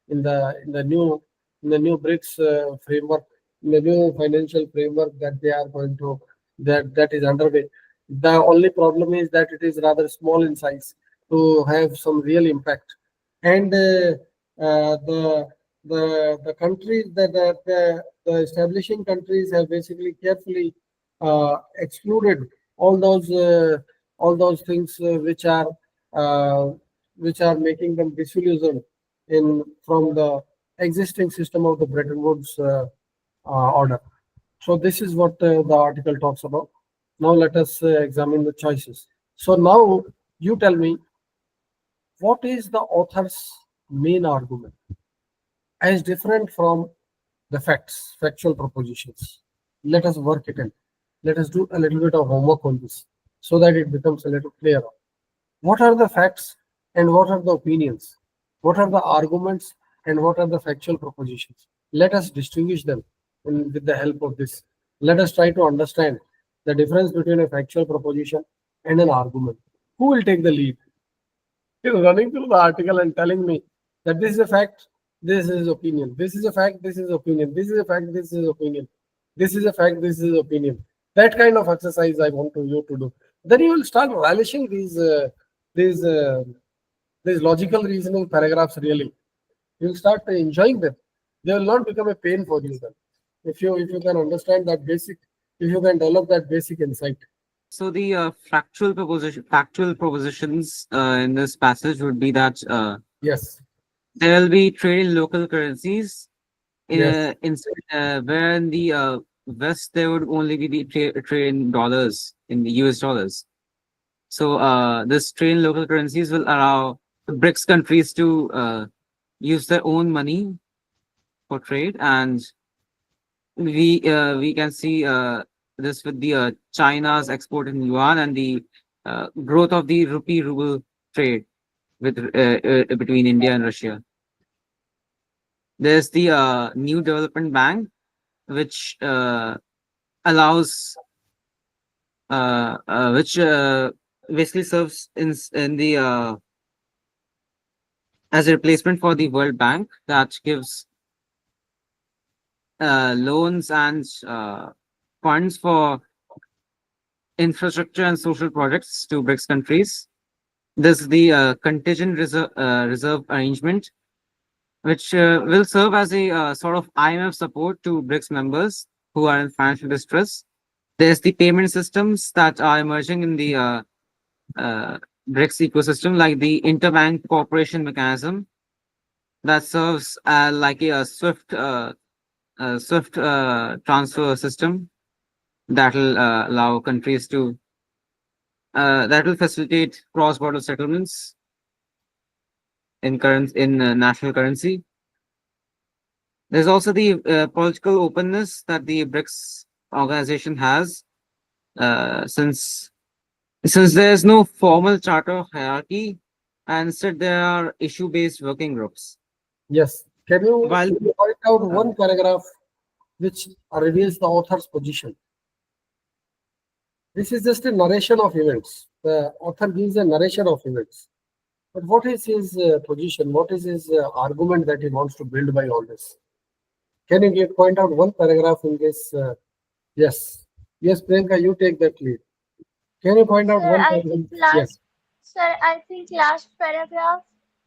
in the new BRICS framework, in the new financial framework that they are going to that is underway. The only problem is that it is rather small in size to have some real impact, and the countries the establishing countries have basically carefully excluded all those things uh, which are making them disillusioned in from the existing system of the Bretton Woods order. So this is what the article talks about. Now let us examine the choices. So now you tell me, what is the author's main argument as different from the factual propositions? Let us work it in. Let us do a little bit of homework on this so that it becomes a little clearer. What are the facts and what are the opinions? What are the arguments and what are the factual propositions? Let us distinguish them with the help of this. Let us try to understand the difference between a factual proposition and an argument. Who will take the lead? He's running through the article and telling me that this is a fact, this is opinion. This is a fact, this is opinion. This is a fact, this is opinion. This is a fact, this is opinion. That kind of exercise I want you to do. Then you will start relishing these uh, these logical reasoning paragraphs. Really, you'll start enjoying them. They will not become a pain for you then. If you can understand that basic, if you can develop that basic insight. So the factual propositions in this passage would be that Yes. there will be trade in local currencies. Yes. Instead, where in the West there would only be the trade in dollars, in the US dollars. So this trade in local currencies will allow the BRICS countries to use their own money for trade, and we can see this with the China's export in yuan and the growth of the rupee ruble trade with between India and Russia. There's the new development bank, which allows which basically serves in the as a replacement for the World Bank, that gives loans and funds for infrastructure and social projects to BRICS countries. There's the contingent reserve arrangement, which will serve as a sort of IMF support to BRICS members who are in financial distress. There's the payment systems that are emerging in the uh, BRICS ecosystem, like the interbank cooperation mechanism that serves like a swift transfer system that will allow countries to that will facilitate cross-border settlements in national currency. There's also the political openness that the BRICS organization has, since there's no formal charter hierarchy, and instead there are issue-based working groups. Yes. Can you While point out one paragraph which reveals the author's position? This is just a narration of events. The author gives a narration of events. But what is his position? What is his argument that he wants to build by all this? Can you point out one paragraph in this? Yes. Yes, Priyanka, you take that lead. Can you point out Sir, one I paragraph? think Yes. last paragraph,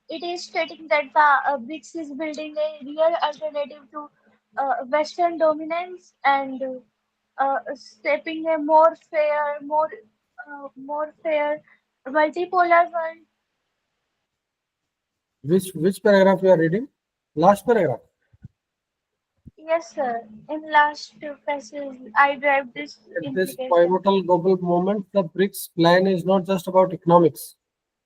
it is stating that the BRICS is building a real alternative to Western dominance and shaping a more fair multipolar world. Which paragraph you are reading? Last paragraph. Yes, sir. In last two passage, I drive this At this implication. pivotal global moment, the BRICS plan is not just about economics.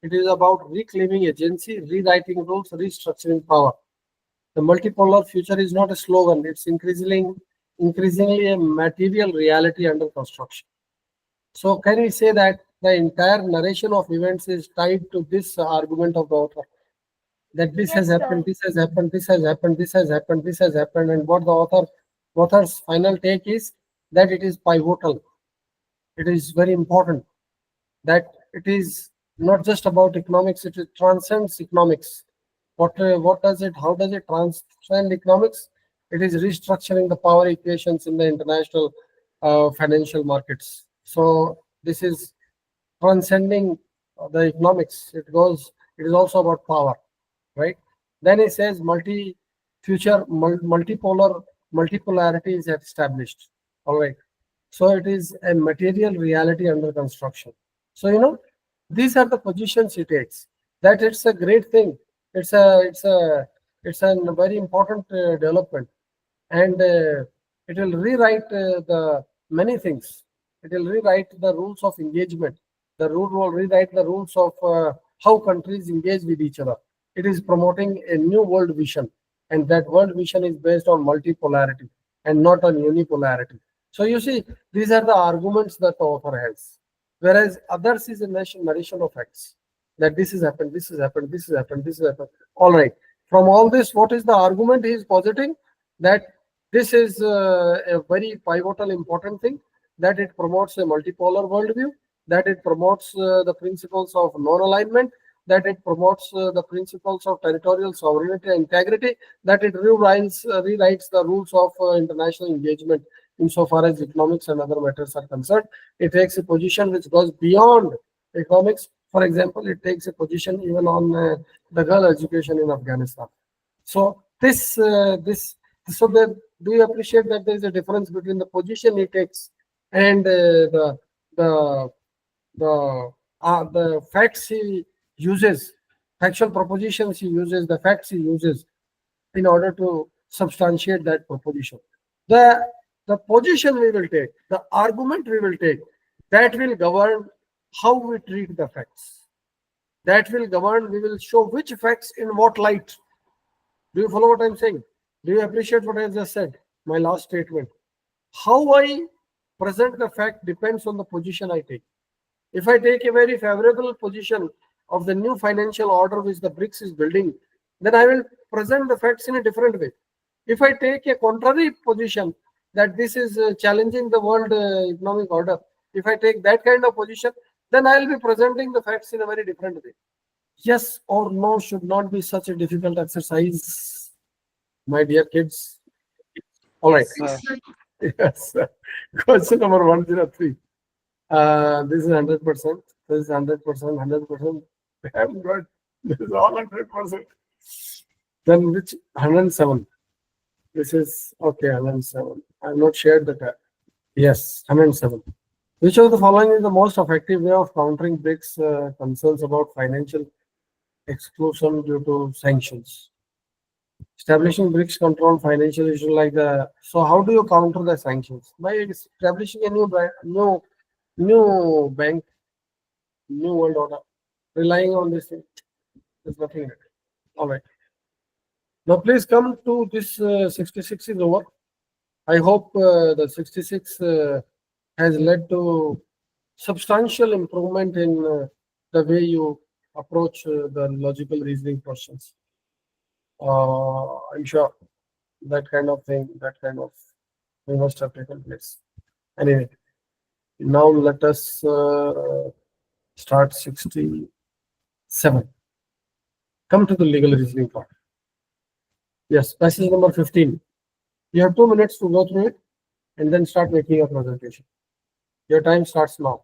It is about reclaiming agency, rewriting rules, restructuring power. The multipolar future is not a slogan, it's increasingly a material reality under construction. So can we say that the entire narration of events is tied to this argument of the author? That this has Yes, happened, sir. this has happened, this has happened, this has happened, this has happened, and what the author's final take is that it is pivotal. It is very important that it is not just about economics, it transcends economics. What does it, how does it transcend economics? It is restructuring the power equations in the international financial markets. So this is transcending the economics. It is also about power, right? Then it says multipolarity is established. All right. So it is a material reality under construction. So these are the positions he takes. That it's a great thing. It's a very important development, and it will rewrite the many things. It will rewrite the rules of engagement. The rule will rewrite the rules of how countries engage with each other. It is promoting a new world vision, and that world vision is based on multipolarity and not on unipolarity. So you see, these are the arguments that the author has, whereas others is a narration of facts, that this has happened, this has happened, this has happened, this has happened. All right. From all this, what is the argument he is positing? That this is a very pivotal, important thing, that it promotes a multipolar worldview, that it promotes the principles of non-alignment, that it promotes the principles of territorial sovereignty and integrity, that it rewrites the rules of international engagement insofar as economics and other matters are concerned. It takes a position which goes beyond economics. For example, it takes a position even on the girl education in Afghanistan. So so do you appreciate that there is a difference between the position he takes and the the facts he uses, factual propositions he uses, the facts he uses in order to substantiate that proposition. The the position we will take, the argument we will take, that will govern how we treat the facts. That will govern, we will show which facts in what light. Do you follow what I'm saying? Do you appreciate what I just said? My last statement. How I present the fact depends on the position I take. If I take a very favorable position of the new financial order which the BRICS is building, then I will present the facts in a different way. If I take a contrary position that this is challenging the world economic order, if I take that kind of position, then I will be presenting the facts in a very different way. Yes or no should not be such a difficult exercise, my dear kids. All right. Yes, sir. Yes. Question number 103. This is 100%. This is 100%. 100%. We haven't got. This is all 100%. Then which 107? This is okay. 107. I have not shared the tab. Yes, 107. Which of the following is the most effective way of countering BRICS concerns about financial exclusion due to sanctions? Establishing BRICS control financial issues like the. So how do you counter the sanctions? By establishing a new bank, new world order, relying on this thing. There's nothing in it. All right. Now please come to this 66 is over. I hope the 66 has led to substantial improvement in the way you approach the logical reasoning questions. I'm sure that kind of thing must have taken place. Anyway, now let us start 67. Come to the legal reasoning part. Yes, passage number 15. You have 2 minutes to go through it and then start making your presentation. Your time starts now.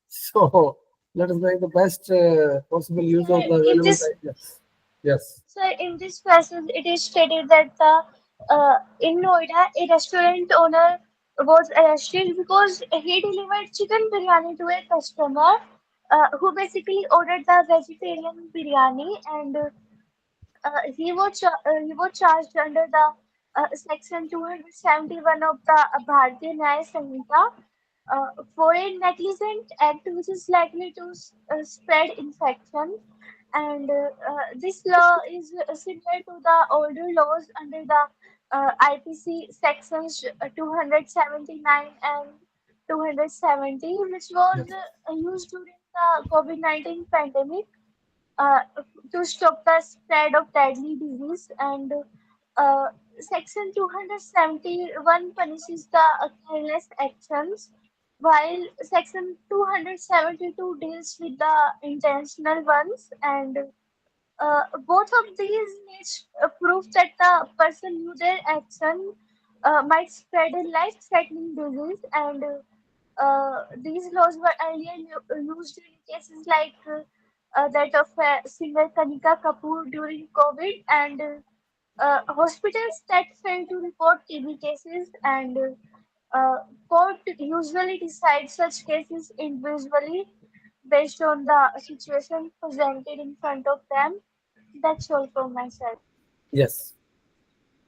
So let us make the best possible use of the In available this, time. Yes. Yes. so in this passage, it is stated that in Noida, a restaurant owner was arrested because he delivered chicken biryani to a customer who basically ordered the vegetarian biryani, and he was charged under the section 271 of the Bharatiya Nyaya Samhita for a negligent act which is likely to spread infection. And this law is similar to the older laws under the IPC sections 279 and 270, which was Yes. used during the COVID-19 pandemic uh, to stop the spread of deadly disease. And uh, section 271 punishes the careless actions, while section 272 deals with the intentional ones. And both of these needs proof that the person knew their action might spread a life-threatening disease. And these laws were earlier used in cases like that of singer Kanika Kapoor during COVID, and hospitals that failed to report TB cases. And court usually decides such cases individually based on the situation presented in front of them. That's all from my side. Yes.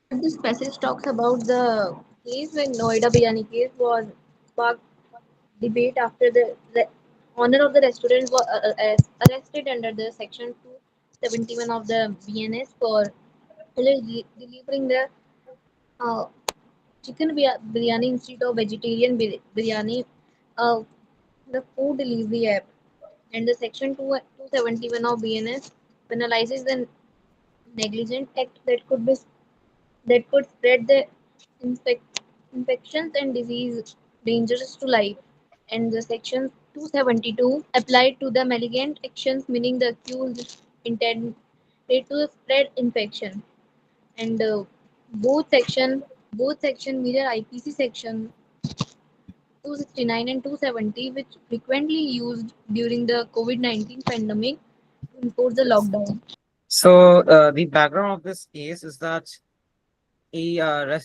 What this passage talks about the case when Noida Biryani case was sparked debate after the owner of the restaurant was arrested under the section 271 of the BNS for delivering the uh, biryani instead of vegetarian biryani, uh, the food delivery app. And the section 271 of BNS penalizes the negligent act that could spread the infect, infections and disease dangerous to life. And the section 272 applied to the malignant actions, meaning the accused intended to spread infection. And both section mirror IPC section 269 and 270, which frequently used during the COVID-19 pandemic to enforce the lockdown. So the background of this case is that a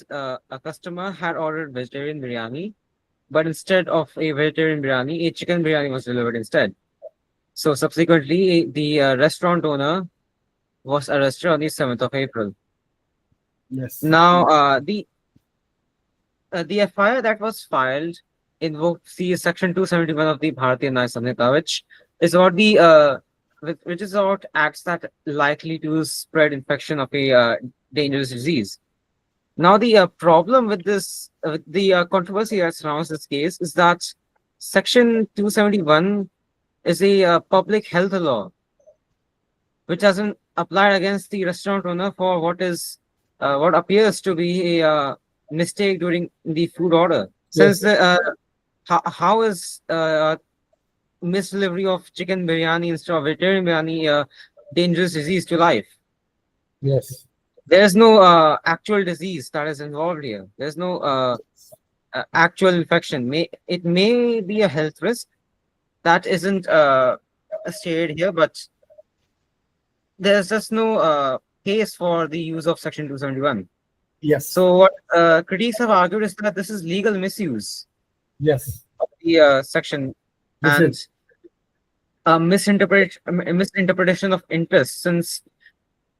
customer had ordered vegetarian biryani, but instead of a vegetarian biryani, a chicken biryani was delivered instead. So subsequently, the restaurant owner was arrested on the 7th of April. Yes. Now, the FIR that was filed invoked the section 271 of the Bharatiya Nyaya Samhita, which is about which is about acts that likely to spread infection of a dangerous disease. Now, the problem with the controversy that surrounds this case is that section 271 is a public health law, which doesn't apply against the restaurant owner for what appears to be a mistake during the food order. Since Yes. how is misdelivery of chicken biryani instead of vegetarian biryani a dangerous disease to life? Yes. There's no actual disease that is involved here. There's no actual infection. It may be a health risk that isn't stated here, but there's just no case for the use of Section 271. Yes. So what critics have argued is that this is legal misuse Yes. of the section This and is. a misinterpretation of interest since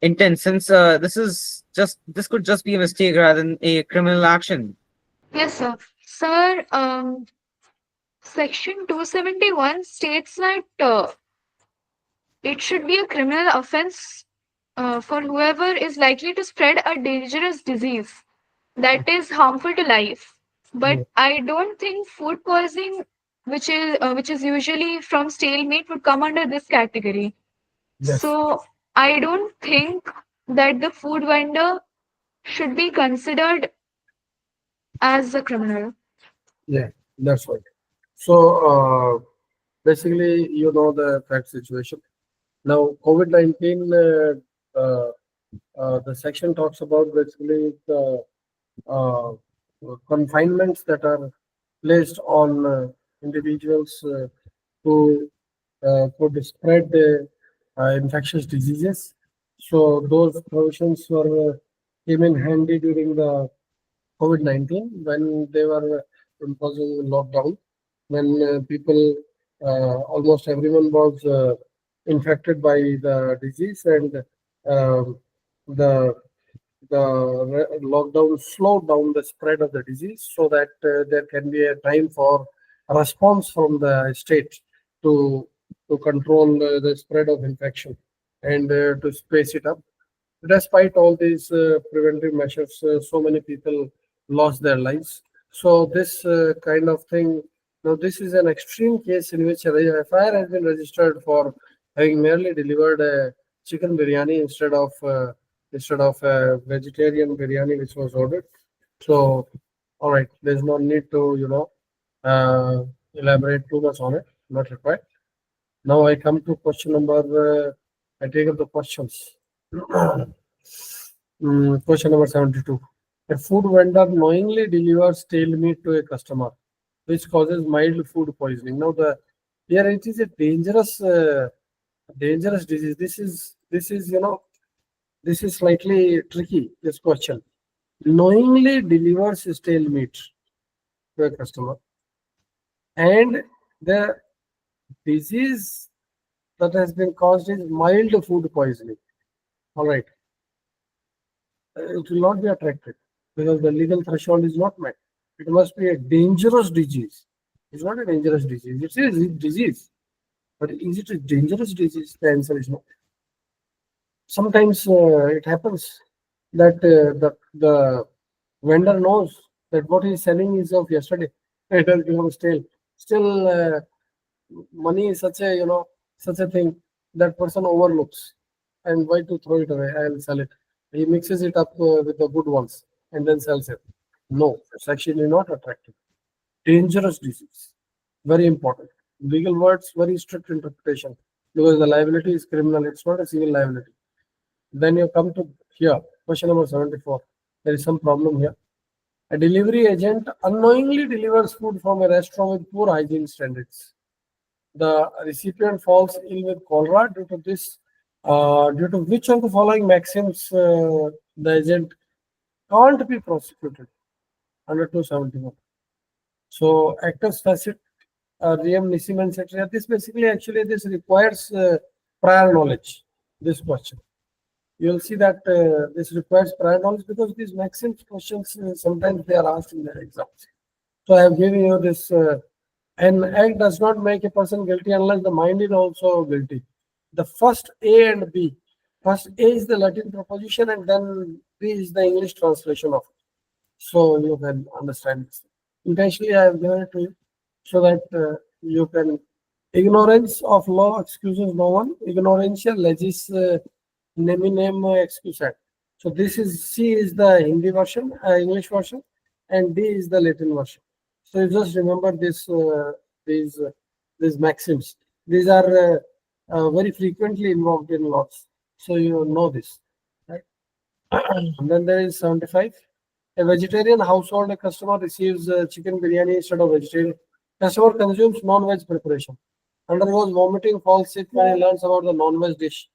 intent since this could just be a mistake rather than a criminal action. Yes, sir. Sir, Section 271 states that it should be a criminal offense for whoever is likely to spread a dangerous disease that is harmful to life. But Mm. I don't think food poisoning, which is usually from stale meat, would come under this category. Yes. So I don't think that the food vendor should be considered as a criminal. Yeah, that's right. So basically, you know the fact situation. Now, COVID-19, the section talks about basically the uh, confinements that are placed on individuals who could spread infectious diseases. So those provisions were came in handy during the COVID-19 when they were imposing lockdown, when people, almost everyone was infected by the disease, and um, the lockdown slowed down the spread of the disease so that there can be a time for a response from the state to control the spread of infection and to space it up. Despite all these preventive measures, so many people lost their lives. So this kind of thing, now this is an extreme case in which a FIR has been registered for having merely delivered a chicken biryani instead of a vegetarian biryani which was ordered. So, all right, there's no need to elaborate too much on it. Not required. Now I come to question number. I take up the questions. Question number 72. A food vendor knowingly delivers stale meat to a customer, which causes mild food poisoning. Now, here it is a dangerous disease. This is slightly tricky. This question knowingly delivers stale meat to a customer, and the disease that has been caused is mild food poisoning. All right. It will not be attracted because the legal threshold is not met. It must be a dangerous disease. It's not a dangerous disease. It is a disease. But is it a dangerous disease? The answer is no. Sometimes it happens that the vendor knows that what he's selling is of yesterday. It has become stale. Still, money is such a thing that person overlooks. And why to throw it away? I'll sell it. He mixes it up with the good ones and then sells it. No, it's actually not attractive. Dangerous disease. Very important. Legal words, very strict interpretation because the liability is criminal. It's not a civil liability. Then you come to here, question number 74. There is some problem here. A delivery agent unknowingly delivers food from a restaurant with poor hygiene standards. The recipient falls ill with cholera due to which of the following maxims the agent can't be prosecuted under 271. So actus facit, rem nisi mens, etc. This basically actually this requires prior knowledge. This question. You'll see that this requires prior knowledge because these maxims questions sometimes they are asked in the exams. So I have given you this. An act does not make a person guilty unless the mind is also guilty. The first A and B. First A is the Latin proposition and then B is the English translation of it. So you can understand this. Intentionally, I have given it to you so that you can. Ignorance of law excuses no one. Ignorantia legis neminem excusat. So this is C is the Hindi version, English version, and D is the Latin version. So you just remember these maxims. These are very frequently involved in laws. So you know this, right? Then there is 75. A vegetarian household, a customer receives chicken biryani instead of vegetarian. Customer consumes non-veg preparation. Undergoes vomiting, falls sick when he learns about the non-veg dish.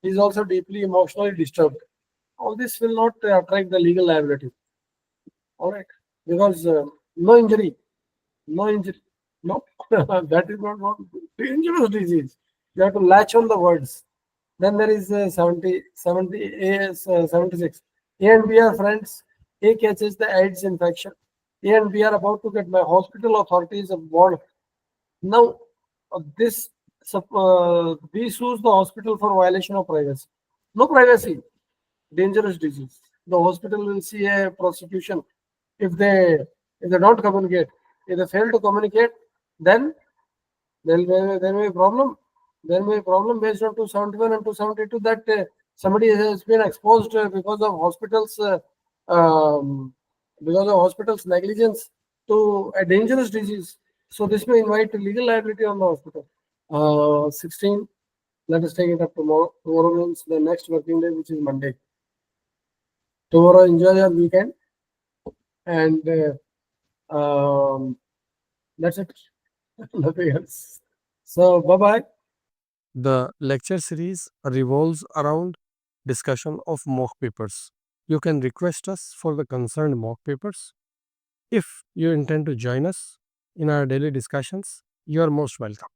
He is also deeply emotionally disturbed. All this will not attract the legal liability. All right, because no injury, no injury, no, that is not what dangerous disease. You have to latch on the words. Then there is 70, A is 76. A and B are friends. A catches the AIDS infection. A and B are about to get my hospital authorities warned. Now, this B sues the hospital for violation of privacy. No privacy, dangerous disease. The hospital will see a prosecution if they don't communicate. If they fail to communicate, then there may be a problem. There may be a problem based on 271 and 272 that somebody has been exposed um, because of hospitals negligence to a dangerous disease. So this may invite legal liability on the hospital. 16. Let us take it up tomorrow. Tomorrow means the next working day, which is Monday. Tomorrow, enjoy your weekend, and that's it. Nothing else. So, bye bye. The lecture series revolves around discussion of mock papers. You can request us for the concerned mock papers. If you intend to join us in our daily discussions, you are most welcome.